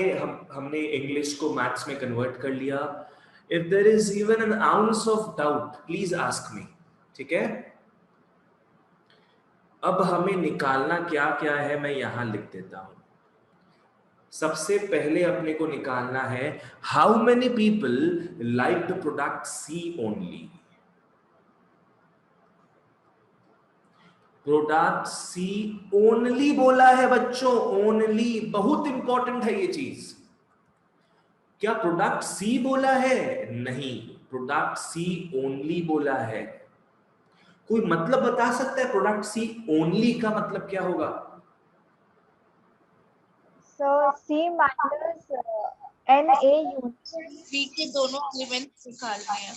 हमने इंग्लिश को मैथ्स में कन्वर्ट कर लिया। If there is even an ounce of doubt please ask me, ठीक है। अब हमें निकालना क्या क्या है, मैं यहां लिख देता हूं। सबसे पहले अपने को निकालना है how many people like the product C only. Product C only बोला है बच्चों, ओनली, बहुत इंपॉर्टेंट है ये चीज। क्या प्रोडक्ट सी बोला है? नहीं, प्रोडक्ट सी ओनली बोला है। कोई मतलब बता सकता है प्रोडक्ट सी ओनली का मतलब क्या होगा? So C minus NA unit. B के दोनों एलिमेंट्स निकालने हैं।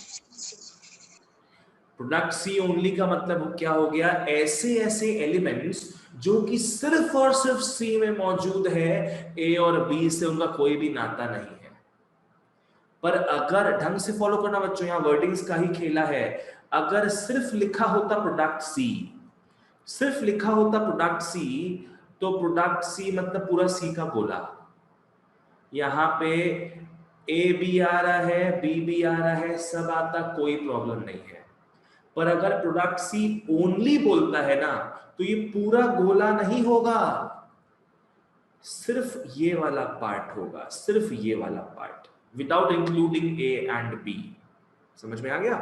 प्रोडक्ट सी ओनली का मतलब क्या हो गया? ऐसे ऐसे एलिमेंट्स जो कि सिर्फ और सिर्फ सी में मौजूद है, ए और बी से उनका कोई भी नाता नहीं है। पर अगर ढंग से फॉलो करना बच्चों, यहां वर्डिंग्स का ही खेला है। अगर सिर्फ लिखा होता प्रोडक्ट सी, सिर्फ लिखा होता प्रोडक्ट सी, तो प्रोडक्ट सी मतलब पूरा सी का गोला। यहां पे ए भी आ रहा है, बी भी आ रहा है, सब आता, कोई प्रॉब्लम नहीं है। पर अगर प्रोडक्ट सी ओनली बोलता है ना, तो ये पूरा गोला नहीं होगा, सिर्फ ये वाला पार्ट होगा, सिर्फ ये वाला part, without including A and B. समझ में आ गया?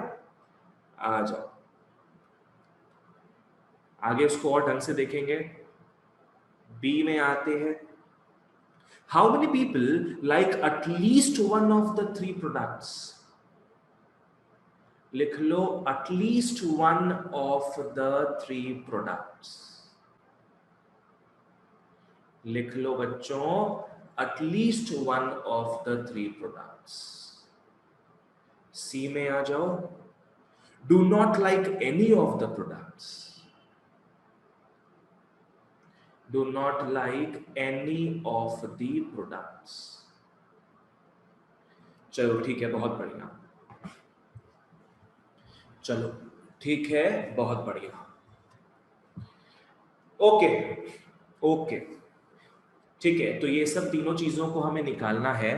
आ जाओ आगे, उसको और ढंग से देखेंगे। बी में आते हैं, how many people like at least one of the 3 products. लिख लो at least one of the 3 products. लिख लो बच्चों at least one of the 3 products. C में आ जाओ, do not like any of the products, do not like any of the products. चलो ठीक है, बहुत बढ़िया, चलो ठीक है, बहुत बढ़िया, ओके ओके ठीक है। तो ये सब तीनों चीजों को हमें निकालना है।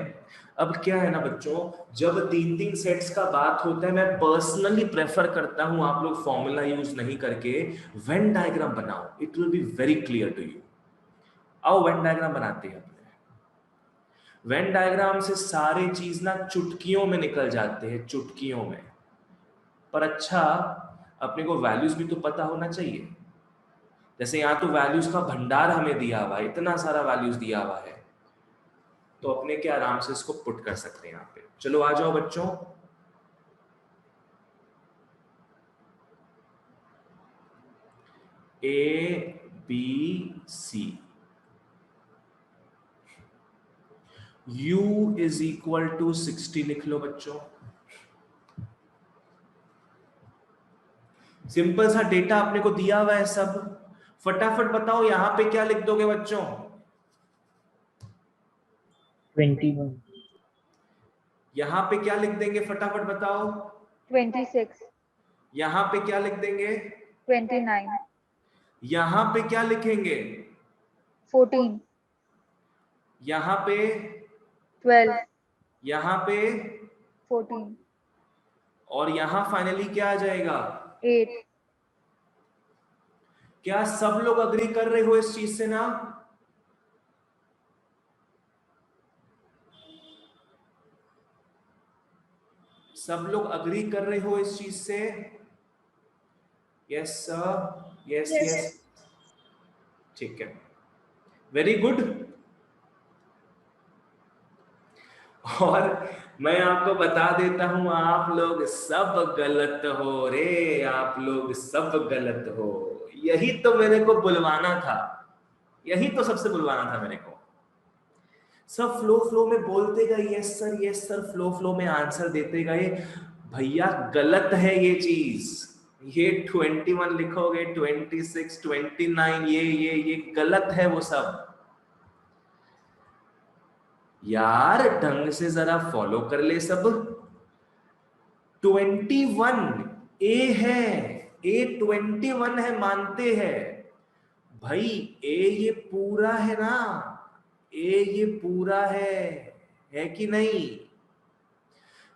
अब क्या है ना बच्चों, जब 3-3 सेट्स का बात होता है, मैं पर्सनली प्रेफर करता हूं आप लोग फॉर्मूला यूज नहीं करके वेन डायग्राम बनाओ, it will be very clear to you. आओ वेन डायग्राम बनाते हैं अपने। वेन डायग्राम से सारे चीज ना चुटकियों में निकल जाते हैं, चुटकियों में। पर अच्छा, अपने को वैल्यूज भी तो पता होना चाहिए। जैसे यहाँ तो वैल्यूज का भंडार हमें दिया हुआ है, इतना सारा वैल्यूज दिया हुआ है, तो अपने के आराम से इसको पुट कर सकते हैं यहाँ पे। चलो आ जाओ बच्चों, A B C, U is equal to 60 लिख लो बच्चों। सिंपल सा डेटा अपने को दिया हुआ है सब। फटाफट बताओ यहां पे क्या लिख दोगे बच्चों? 21। यहां पे क्या लिख देंगे, फटाफट बताओ। 26, यहां पे क्या लिख देंगे? 29, यहां पे क्या लिखेंगे? 14, यहां पे, 12, यहां पे, 14, और यहां फाइनली क्या आ जाएगा? 8. क्या सब लोग अग्री कर रहे हो इस चीज से ना? सब लोग अग्री कर रहे हो इस चीज से? Yes sir, yes Yes. Yes, ठीक है, वेरी गुड। और मैं आपको बता देता हूं, आप लोग सब गलत हो रे, आप लोग सब गलत हो। यही तो मेरे को बुलवाना था, यही तो सबसे बुलवाना था मेरे को। सब फ्लो फ्लो में बोलते गए यस सर, फ्लो फ्लो में आंसर देते गए। भैया गलत है ये चीज, ये 21 लिखोगे, 26, 29, ये गलत है वो सब। यार ढंग से जरा फॉलो कर ले सब। 21 ए है, ए 21 है, मानते हैं भाई। ए ये पूरा है ना, ए ये पूरा है कि नहीं?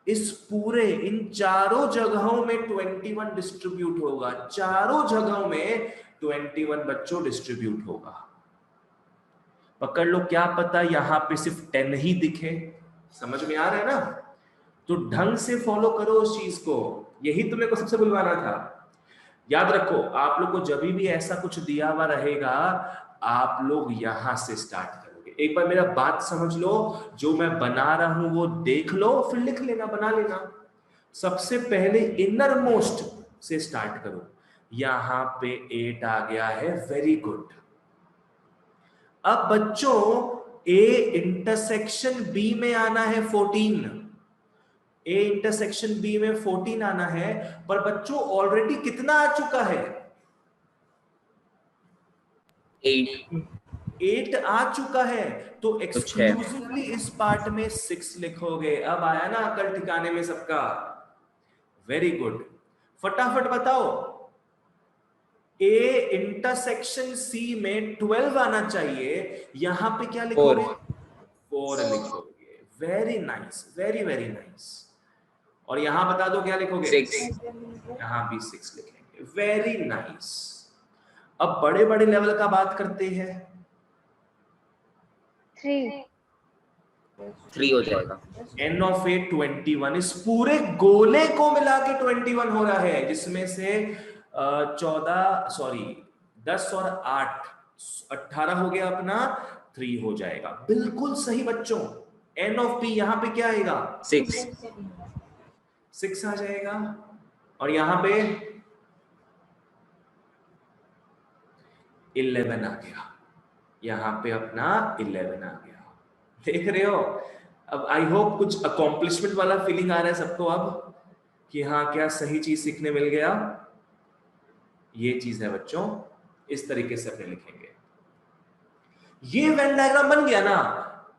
इस पूरे, इन चारों जगहों में 21 डिस्ट्रीब्यूट होगा, चारों जगहों में 21 बच्चों डिस्ट्रीब्यूट होगा। पकड़ लो, क्या पता यहां पे सिर्फ 10 ही दिखे। समझ में आ रहा है ना? तो ढंग से फॉलो करो उस चीज को, यही तुम्हें को सबसे बुलवाना था। याद रखो, आप लोग को जब भी ऐसा कुछ दिया हुआ रहेगा, आप लोग यहां से स्टार्ट करोगे। एक बार मेरा बात समझ लो, जो मैं बना रहा हूं वो देख लो, फिर लिख लेना, बना लेना। सबसे पहले इनर मोस्ट से स्टार्ट करो। यहां पे 8 आ गया है, वेरी गुड। अब बच्चों ए इंटरसेक्शन बी में आना है 14, ए इंटरसेक्शन बी में 14 आना है। पर बच्चों ऑलरेडी कितना आ चुका है? 8 आ चुका है, तो एक्सक्लूसिवली इस पार्ट में 6 लिखोगे। अब आया ना अकल ठिकाने में सबका? Very good. फटाफट बताओ, ए इंटरसेक्शन सी में 12 आना चाहिए, यहां पे क्या लिखोगे? 4 लिखोगे। Very nice, very very nice. और यहां बता दो क्या लिखोगे? 6। यहां भी 6 लिखेंगे। Very nice. अब बड़े बड़े लेवल का बात करते हैं। 3 हो जाएगा। n ऑफ ए 21, इस पूरे गोले को मिला के 21 हो रहा है, जिसमें से 10 और 8 18 हो गया अपना, 3 हो जाएगा। बिल्कुल सही बच्चों। n ऑफ p यहां पे क्या आएगा? 6 आ जाएगा। और यहां पे 11 आ गया, यहां पे अपना 11 आ गया। देख रहे हो? अब आई होप कुछ अकॉम्प्लिशमेंट वाला फीलिंग आ रहा है सबको अब कि हाँ क्या सही चीज सीखने मिल गया। ये चीज है बच्चों, इस तरीके से अपने लिखेंगे। ये वेन डायग्राम बन गया ना,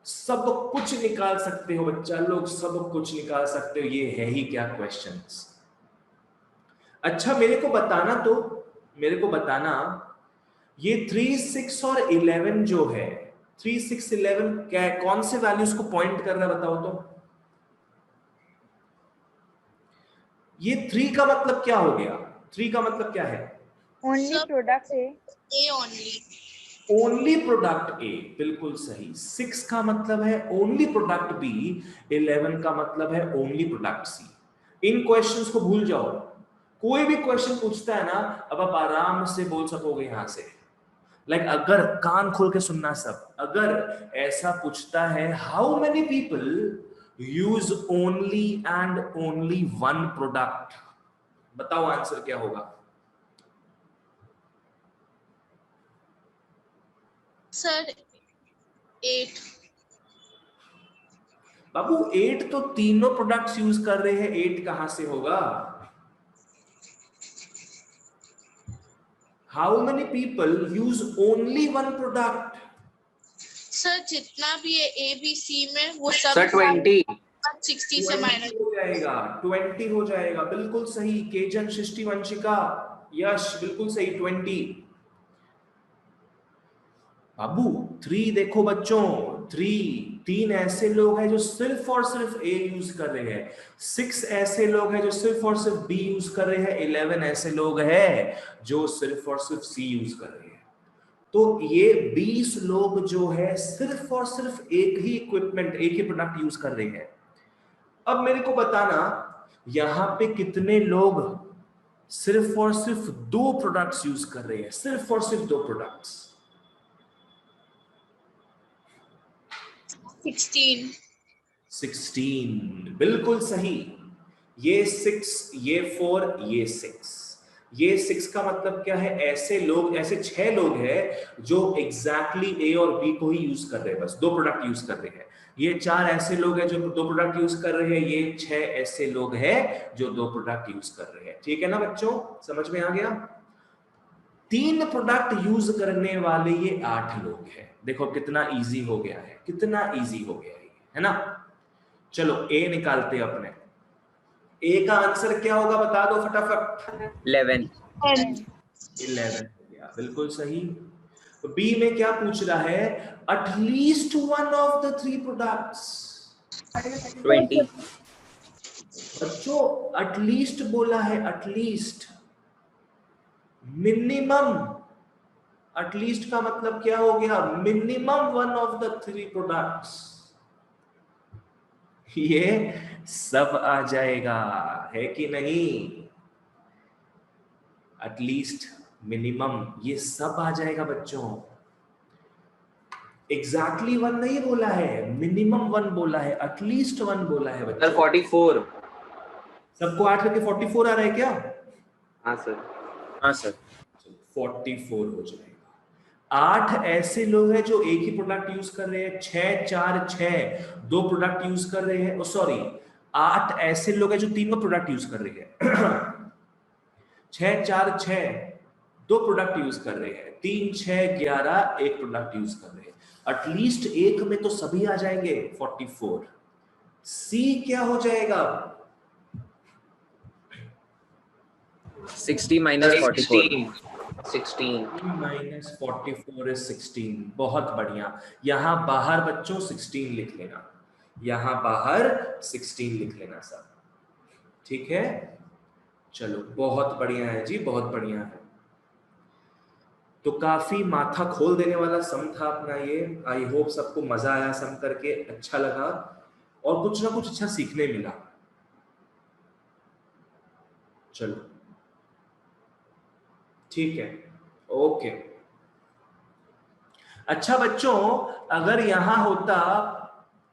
सब कुछ निकाल सकते हो बच्चा लोग, सब कुछ निकाल सकते हो। ये है ही क्या क्वेश्चंस। अच्छा मेरे को बताना ये 3, 6 और 11 जो है, 3, 6, 11 क्या कौन से वैल्यूज को पॉइंट कर रहा है बताओ तो। ये 3 का मतलब क्या हो गया? 3 का मतलब क्या है? Only product A. A only. Only product ए, बिल्कुल सही। 6 का मतलब है ओनली प्रोडक्ट बी, 11 का मतलब है ओनली प्रोडक्ट सी। इन क्वेश्चंस को भूल जाओ। कोई भी क्वेश्चन पूछता है ना, अब आप आराम से बोल सकोगे यहां से। लाइक अगर कान खोल के सुनना सब, अगर ऐसा पूछता है how many people use only and only one product, बताओ आंसर क्या होगा? सर 8. बाबू 8 तो तीनों प्रोडक्ट्स यूज कर रहे हैं, 8 कहां से होगा? How many people use only one product? Sir जितना भी है A B C में वो सब सर 20 60 से माइनस हो जाएगा, 20 हो जाएगा, बिल्कुल सही। केजन, सृष्टि, वंशिका, यश, बिल्कुल सही 20। बाबू 3 देखो बच्चों, 3 ऐसे लोग हैं जो सिर्फ और सिर्फ ए यूज कर रहे हैं, 6 ऐसे लोग हैं जो सिर्फ और सिर्फ बी यूज कर रहे हैं, 11 ऐसे लोग हैं जो सिर्फ और सिर्फ सी यूज कर रहे हैं। तो ये 20 लोग जो है सिर्फ और सिर्फ एक ही इक्विपमेंट, एक ही प्रोडक्ट यूज कर रहे हैं। अब मेरे को बताना यहां पे कितने लोग सिर्फ और सिर्फ 2 प्रोडक्ट्स यूज कर रहे हैं, सिर्फ और सिर्फ 2 प्रोडक्ट्स। 16 बिल्कुल सही। ये 6, ये 4, ये 6। ये 6 का मतलब क्या है? ऐसे लोग, ऐसे 6 लोग हैं जो एग्जैक्टली ए और बी को ही यूज कर रहे हैं, बस 2 प्रोडक्ट यूज कर रहे हैं। ये 4 ऐसे लोग हैं जो 2 प्रोडक्ट यूज कर रहे हैं, ये 6 ऐसे लोग हैं जो 2 प्रोडक्ट यूज कर रहे हैं। ठीक है ना बच्चों, समझ में आ गया? 3 प्रोडक्ट यूज करने वाले ये 8 लोग हैं। देखो कितना इजी हो गया है, कितना इजी हो गया है ना? चलो ए निकालते हैं अपने। ए का आंसर क्या होगा बता दो फटाफट। 11 हो गया, बिल्कुल सही। बी में क्या पूछ रहा है? At least one of the 3 products. 20 बच्चों एटलीस्ट बोला है, एटलीस्ट, मिनिमम। एटलीस्ट का मतलब क्या हो गया? Minimum one of the 3 products. ये सब आ जाएगा, है कि नहीं? एटलीस्ट, मिनिमम, ये सब आ जाएगा बच्चों। एग्जैक्टली 1 नहीं बोला है, मिनिमम 1 बोला है, एटलीस्ट 1 बोला है बच्चों। सर 44 सबको 8 करके 44 आ रहा है क्या? हाँ सर, हाँ सर 44 हो जाएगा। 8 ऐसे लोग हैं जो एक ही प्रोडक्ट यूज कर रहे हैं, 6, 4, 6 2 प्रोडक्ट यूज कर रहे हैं, सॉरी 8 ऐसे लोग हैं जो तीनों प्रोडक्ट यूज कर रहे हैं। 6, 4, 6 2 प्रोडक्ट यूज कर रहे हैं, 3, 6, 11 एक प्रोडक्ट यूज कर रहे हैं। एटलीस्ट एक में तो सभी आ जाएंगे 44। सी क्या हो जाएगा? 60 minus 44 16 माइनस 44 is 16। बहुत बढ़िया। यहां बाहर बच्चों 16 लिख लेना, यहां बाहर 16 लिख लेना सब, ठीक है? चलो बहुत बढ़िया है जी, बहुत बढ़िया है। तो काफी माथा खोल देने वाला सम था अपना ये। आई होप सबको मजा आया सम करके, अच्छा लगा और कुछ ना कुछ अच्छा सीखने मिला। चलो ठीक है, ओके। अच्छा बच्चों, अगर यहां होता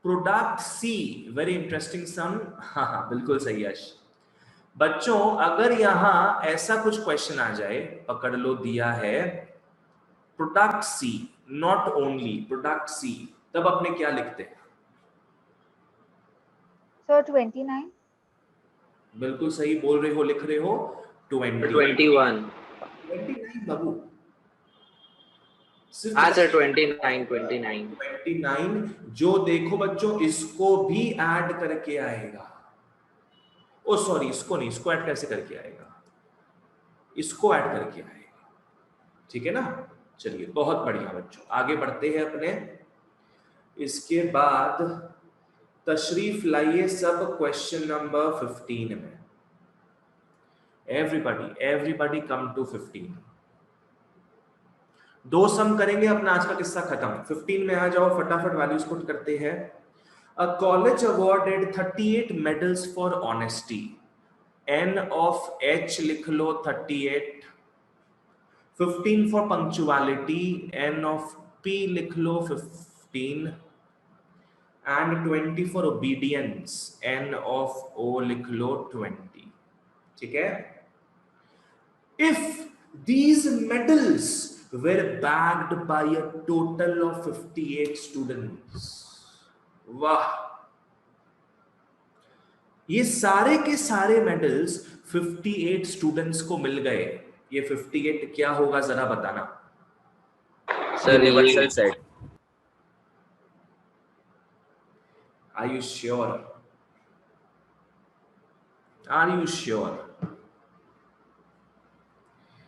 प्रोडक्ट सी, वेरी इंटरेस्टिंग सम। हाँ बिल्कुल सही यश। बच्चों अगर यहां ऐसा कुछ क्वेश्चन आ जाए, पकड़ लो दिया है product C, not only product C, तब अपने क्या लिखते हैं? So 29. बिल्कुल सही बोल रहे हो, लिख रहे हो 20 21. 29 बाबू, सिर्फ हाँ सर 29 29. 29। जो देखो बच्चों इसको भी ऐड करके आएगा, ओ सॉरी इसको नहीं, इसको ऐड कैसे करके आएगा, इसको ऐड करके आएगा, ठीक है ना। चलिए बहुत बढ़िया बच्चों, आगे बढ़ते हैं अपने। इसके बाद तशरीफ लाइए सब क्वेश्चन नंबर 15 में। Everybody come to 15। दो सम करेंगे, अपना आज का किस्सा खत्म। 15 में आ जाओ, फटाफट वैल्यूज पुट करते हैं। A college awarded 38 medals for honesty. N of H लिख लो 38, 15 for punctuality, N of P लिख लो 15, and 20 for obedience, N of O लिख लो 20। ठीक है। If these medals were bagged by a total of 58 students, वाह, ये सारे के सारे मेडल्स 58 स्टूडेंट्स को मिल गए। ये 58 क्या होगा जरा बताना। Sir universal set. Are you sure? Are you sure?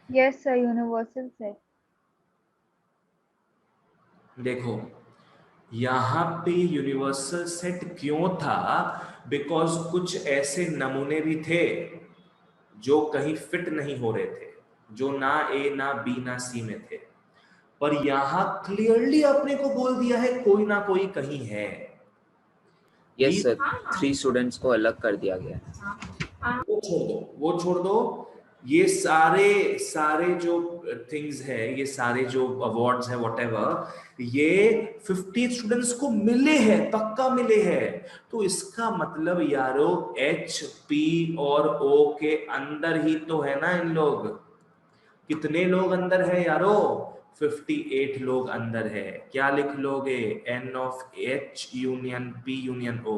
Yes, sir. Universal set. देखो यहां पे यूनिवर्सल सेट क्यों था, बिकॉज कुछ ऐसे नमूने भी थे जो कहीं फिट नहीं हो रहे थे, जो ना ए ना बी ना सी में थे, पर यहां क्लियरली अपने को बोल दिया है कोई ना कोई कहीं है। यस सर, 3 स्टूडेंट्स को अलग कर दिया गया है. वो छोड़ दो, वो छोड़ दो। ये सारे जो थिंग्स है, ये सारे जो अवार्ड्स है व्हाटएवर, ये 50 स्टूडेंट्स को मिले हैं, पक्का मिले हैं। तो इसका मतलब यारो एच पी और ओ के अंदर ही तो है ना इन लोग। कितने लोग अंदर है यारो? 58 लोग अंदर है। क्या लिख लोगे? N of H union P union O.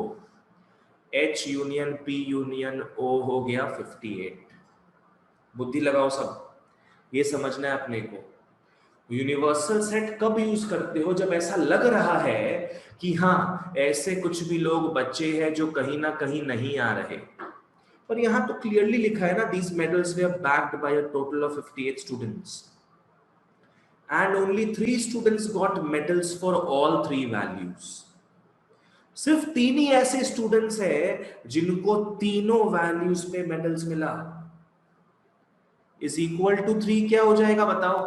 H union P union O हो गया 58। बुद्धि लगाओ सब, ये समझना है अपने को। यूनिवर्सल सेट कब यूज करते हो? जब ऐसा लग रहा है कि हाँ ऐसे कुछ भी लोग बच्चे हैं जो कहीं ना कहीं नहीं आ रहे, पर यहां तो क्लियरली लिखा है ना, these medals were backed by a total of 58 students and only 3 students got medals for all 3 values। सिर्फ 3 ही ऐसे स्टूडेंट्स हैं जिनको तीनों वैल्यूज पे मेडल्स मिला। इज इक्वल टू 3 क्या हो जाएगा बताओ?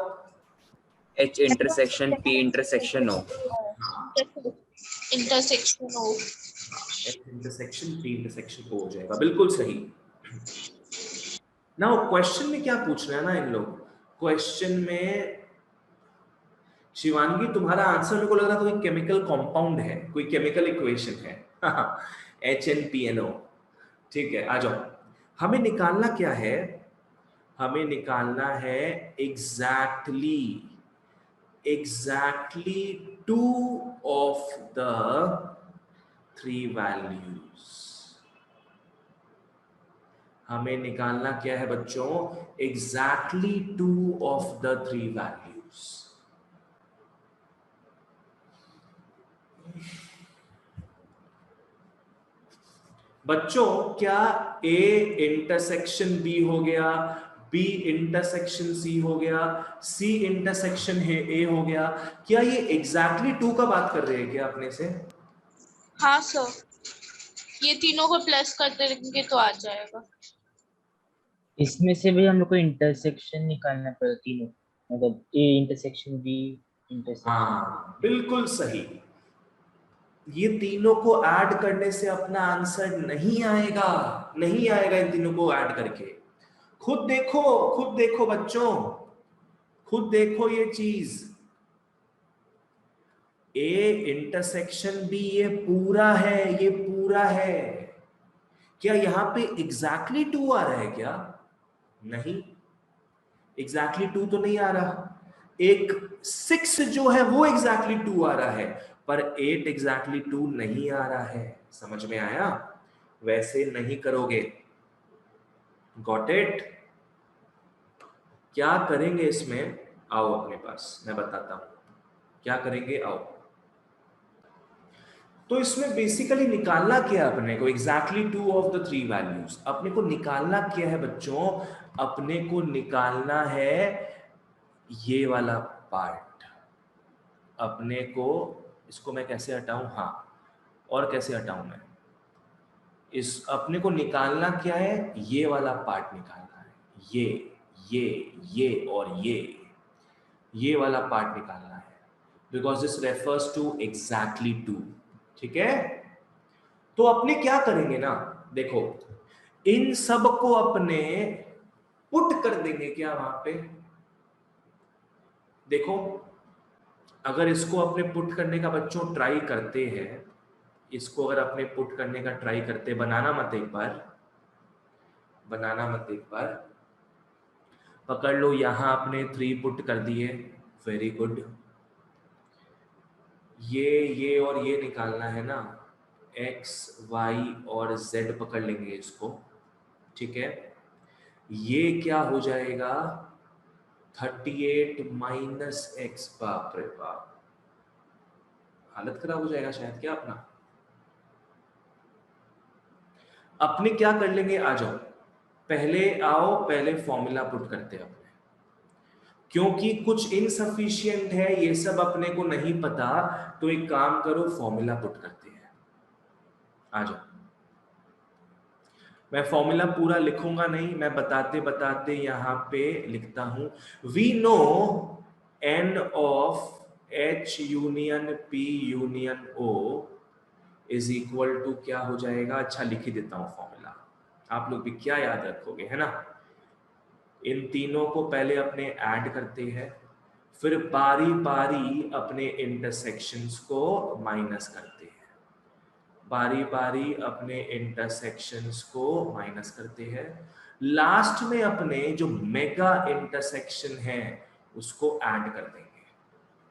H intersection P intersection O. Intersection O। H intersection P intersection O हो जाएगा, बिल्कुल सही। नाउ क्वेश्चन में क्या पूछ रहे हैं ना इन लोग, क्वेश्चन में शिवांगी तुम्हारा आंसर मेरे को लग रहा है कोई केमिकल कंपाउंड है, कोई केमिकल इक्वेशन है HNPNO। ठीक है, आ जाओ। हमें निकालना क्या है? हमें निकालना है एग्जैक्टली 2 ऑफ द 3 वैल्यूज। हमें निकालना क्या है बच्चों? Exactly 2 of the 3 values. बच्चों क्या A इंटरसेक्शन B हो गया, B इंटरसेक्शन C हो गया, C इंटरसेक्शन A हो गया? क्या ये एग्जैक्टली 2 का बात कर रहे हैं क्या अपने से? हाँ सर, ये तीनों को प्लस करते रहेंगे तो आ जाएगा। इसमें से भी हम लोग को इंटरसेक्शन निकालना पड़ेगा तीनों, मतलब A इंटरसेक्शन B इंटरसेक्शन। हाँ बिल्कुल सही। ये तीनों को ऐड करने से अपना आंसर नहीं आएगा, नहीं आएगा इन तीनों को ऐड करके। खुद देखो बच्चों, खुद देखो ये चीज। A इंटरसेक्शन B ये पूरा है, ये पूरा है। क्या यहां पे एग्जैक्टली 2 आ रहा है क्या? नहीं, एग्जैक्टली 2 तो नहीं आ रहा। एक 6 जो है वो एग्जैक्टली 2 आ रहा है, पर 8 एग्जैक्टली 2 नहीं आ रहा है। समझ में आया? वैसे नहीं करोगे। Got it? क्या करेंगे इसमें? आओ अपने पास, मैं बताता हूं क्या करेंगे, आओ। तो इसमें बेसिकली निकालना क्या है अपने को? एग्जैक्टली 2 ऑफ द 3 वैल्यूज अपने को निकालना क्या है बच्चों? अपने को निकालना है ये वाला पार्ट। अपने को इसको मैं कैसे हटाऊं? हाँ, और कैसे हटाऊं मैं इस? अपने को निकालना क्या है? ये वाला पार्ट निकालना है। ये और ये वाला पार्ट निकालना है, because this refers to exactly 2। ठीक है, तो अपने क्या करेंगे ना, देखो इन सब को अपने पुट कर देंगे क्या वहां पे? देखो अगर इसको अपने पुट करने का बच्चों ट्राई करते हैं, इसको अगर अपने पुट करने का ट्राई करते, बनाना मत एक बार, पकड़ लो। यहां अपने 3 पुट कर दिए, वेरी गुड। ये और ये निकालना है ना, x y और z पकड़ लेंगे इसको। ठीक है, ये क्या हो जाएगा? 38 माइनस एक्स। बाप रे बाप, हालत खराब हो जाएगा शायद क्या अपना। अपने क्या कर लेंगे, आ जाओ पहले फॉर्मूला पुट करते हैं अपने, क्योंकि कुछ इनसफिशिएंट है, ये सब अपने को नहीं पता। तो एक काम करो, फॉर्मूला पुट करते हैं। आ जाओ, मैं फॉर्मूला पूरा लिखूंगा नहीं, मैं बताते बताते यहां पे लिखता हूं। We know n of H union P union O is equal to क्या हो जाएगा? अच्छा लिख ही देता हूं फॉर्मूला, आप लोग भी क्या याद रखोगे, है ना। इन तीनों को पहले अपने ऐड करते हैं, फिर बारी बारी अपने इंटरसेक्शंस को माइनस करते हैं, बारी बारी अपने इंटरसेक्शंस को माइनस करते हैं। लास्ट में अपने जो मेगा इंटरसेक्शन है उसको ऐड कर देंगे,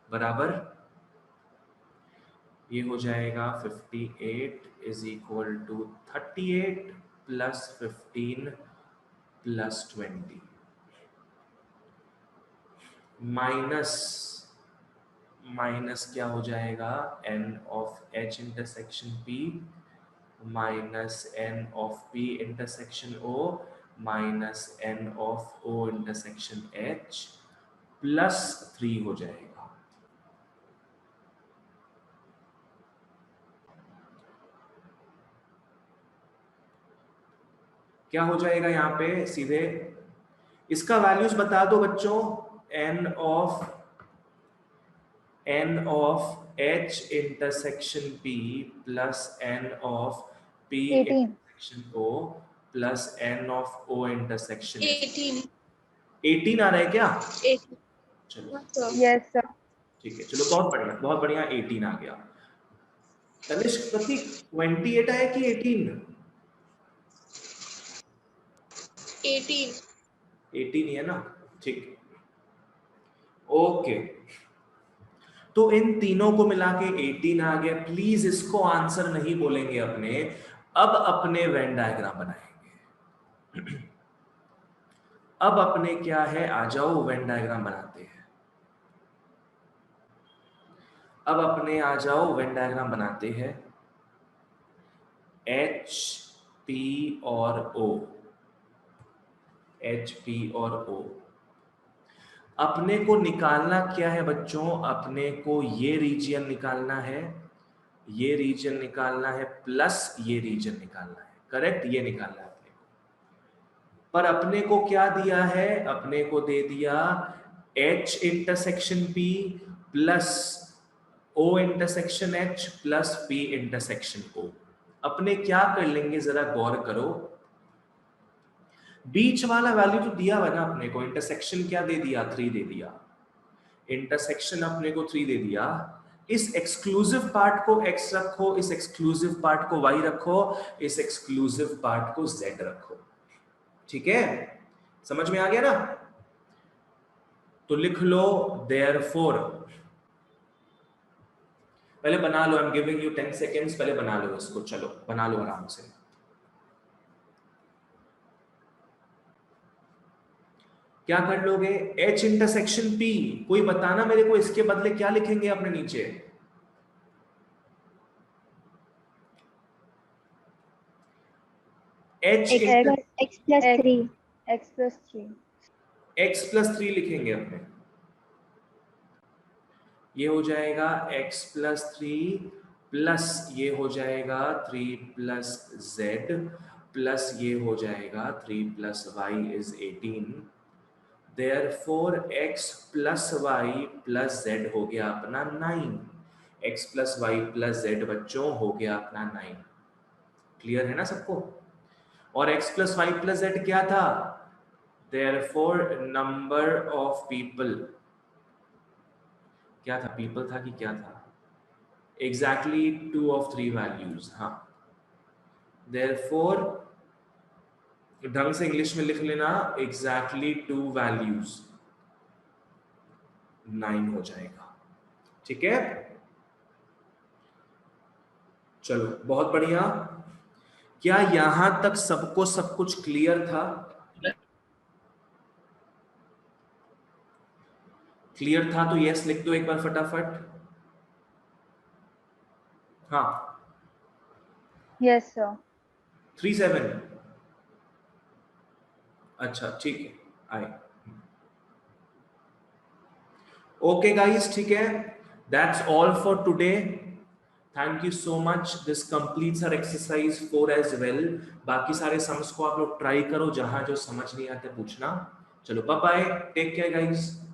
बराबर। ये हो जाएगा 58 is equal to 38 plus 15 plus 20 minus क्या हो जाएगा? n of H intersection P minus n of P intersection O minus n of O intersection H plus 3 हो जाएगा। क्या हो जाएगा यहाँ पे? सीधे इसका वैल्यूज बता दो बच्चों। n of H intersection P plus n of P 18. Intersection O plus n of O intersection 18 18 आ रहा है क्या? 18 चलो Yes, sir. ठीक है, चलो बहुत बढ़िया 18 आ गया। तनिष्क प्रतीक 28 आया कि 18? 18 ही है ना, ठीक। ओके, तो इन तीनों को मिला के 18 आ गया। प्लीज इसको आंसर नहीं बोलेंगे अपने, अब अपने वेन डायग्राम बनाएंगे। अब अपने क्या है, आ जाओ वेन डायग्राम बनाते हैं। अब अपने आ जाओ वेन डायग्राम बनाते हैं। H P और O, H P और O अपने को निकालना क्या है बच्चों? अपने को ये रीजन निकालना है, ये रीजन निकालना है, प्लस ये रीजन निकालना है। करेक्ट, ये निकालना है अपने को। पर अपने को क्या दिया है? अपने को दे दिया H intersection P plus O intersection H plus P intersection O। अपने क्या कर लेंगे, जरा गौर करो। बीच वाला वैल्यू तो दिया हुआ ना अपने को, इंटरसेक्शन क्या दे दिया? 3 दे दिया। इंटरसेक्शन अपने को 3 दे दिया। इस एक्सक्लूसिव पार्ट को x रखो, इस एक्सक्लूसिव पार्ट को y रखो, इस एक्सक्लूसिव पार्ट को z रखो। ठीक है, समझ में आ गया ना? तो लिख लो देयरफॉर। पहले बना लो, I am giving you 10 seconds, पहले बना लो इसको। चलो बना लो आराम से। क्या कर लोगे? H इंटरसेक्शन P, कोई बताना मेरे को इसके बदले क्या लिखेंगे अपने नीचे? H x plus 3 x plus 3 x plus 3 लिखेंगे अपने, ये हो जाएगा x plus 3 प्लस ये हो जाएगा 3 plus z प्लस ये हो जाएगा 3 plus y is 18. Therefore x plus y plus z हो गया अपना 9. x plus y plus z बच्चों हो गया अपना 9. क्लियर है ना सबको? और x plus y plus z क्या था? Therefore number of people, क्या था? people था कि क्या था? Exactly 2 of 3 values. हाँ, therefore ढंग से इंग्लिश में लिख लेना, exactly 2 values 9 हो जाएगा. ठीक है, चलो बहुत बढ़िया. क्या यहां तक सबको सब कुछ क्लियर था? क्लियर था तो यस लिख दो एक बार फटाफट. हाँ, yes sir 37. अच्छा ठीक है, आए. ओके गाइस, ठीक है, that's all for today. Thank you so much. This completes our exercise 4 as well. बाकी सारे सम्स को आप लोग ट्राई करो, जहां जो समझ नहीं आते पूछना. चलो bye bye, take care guys.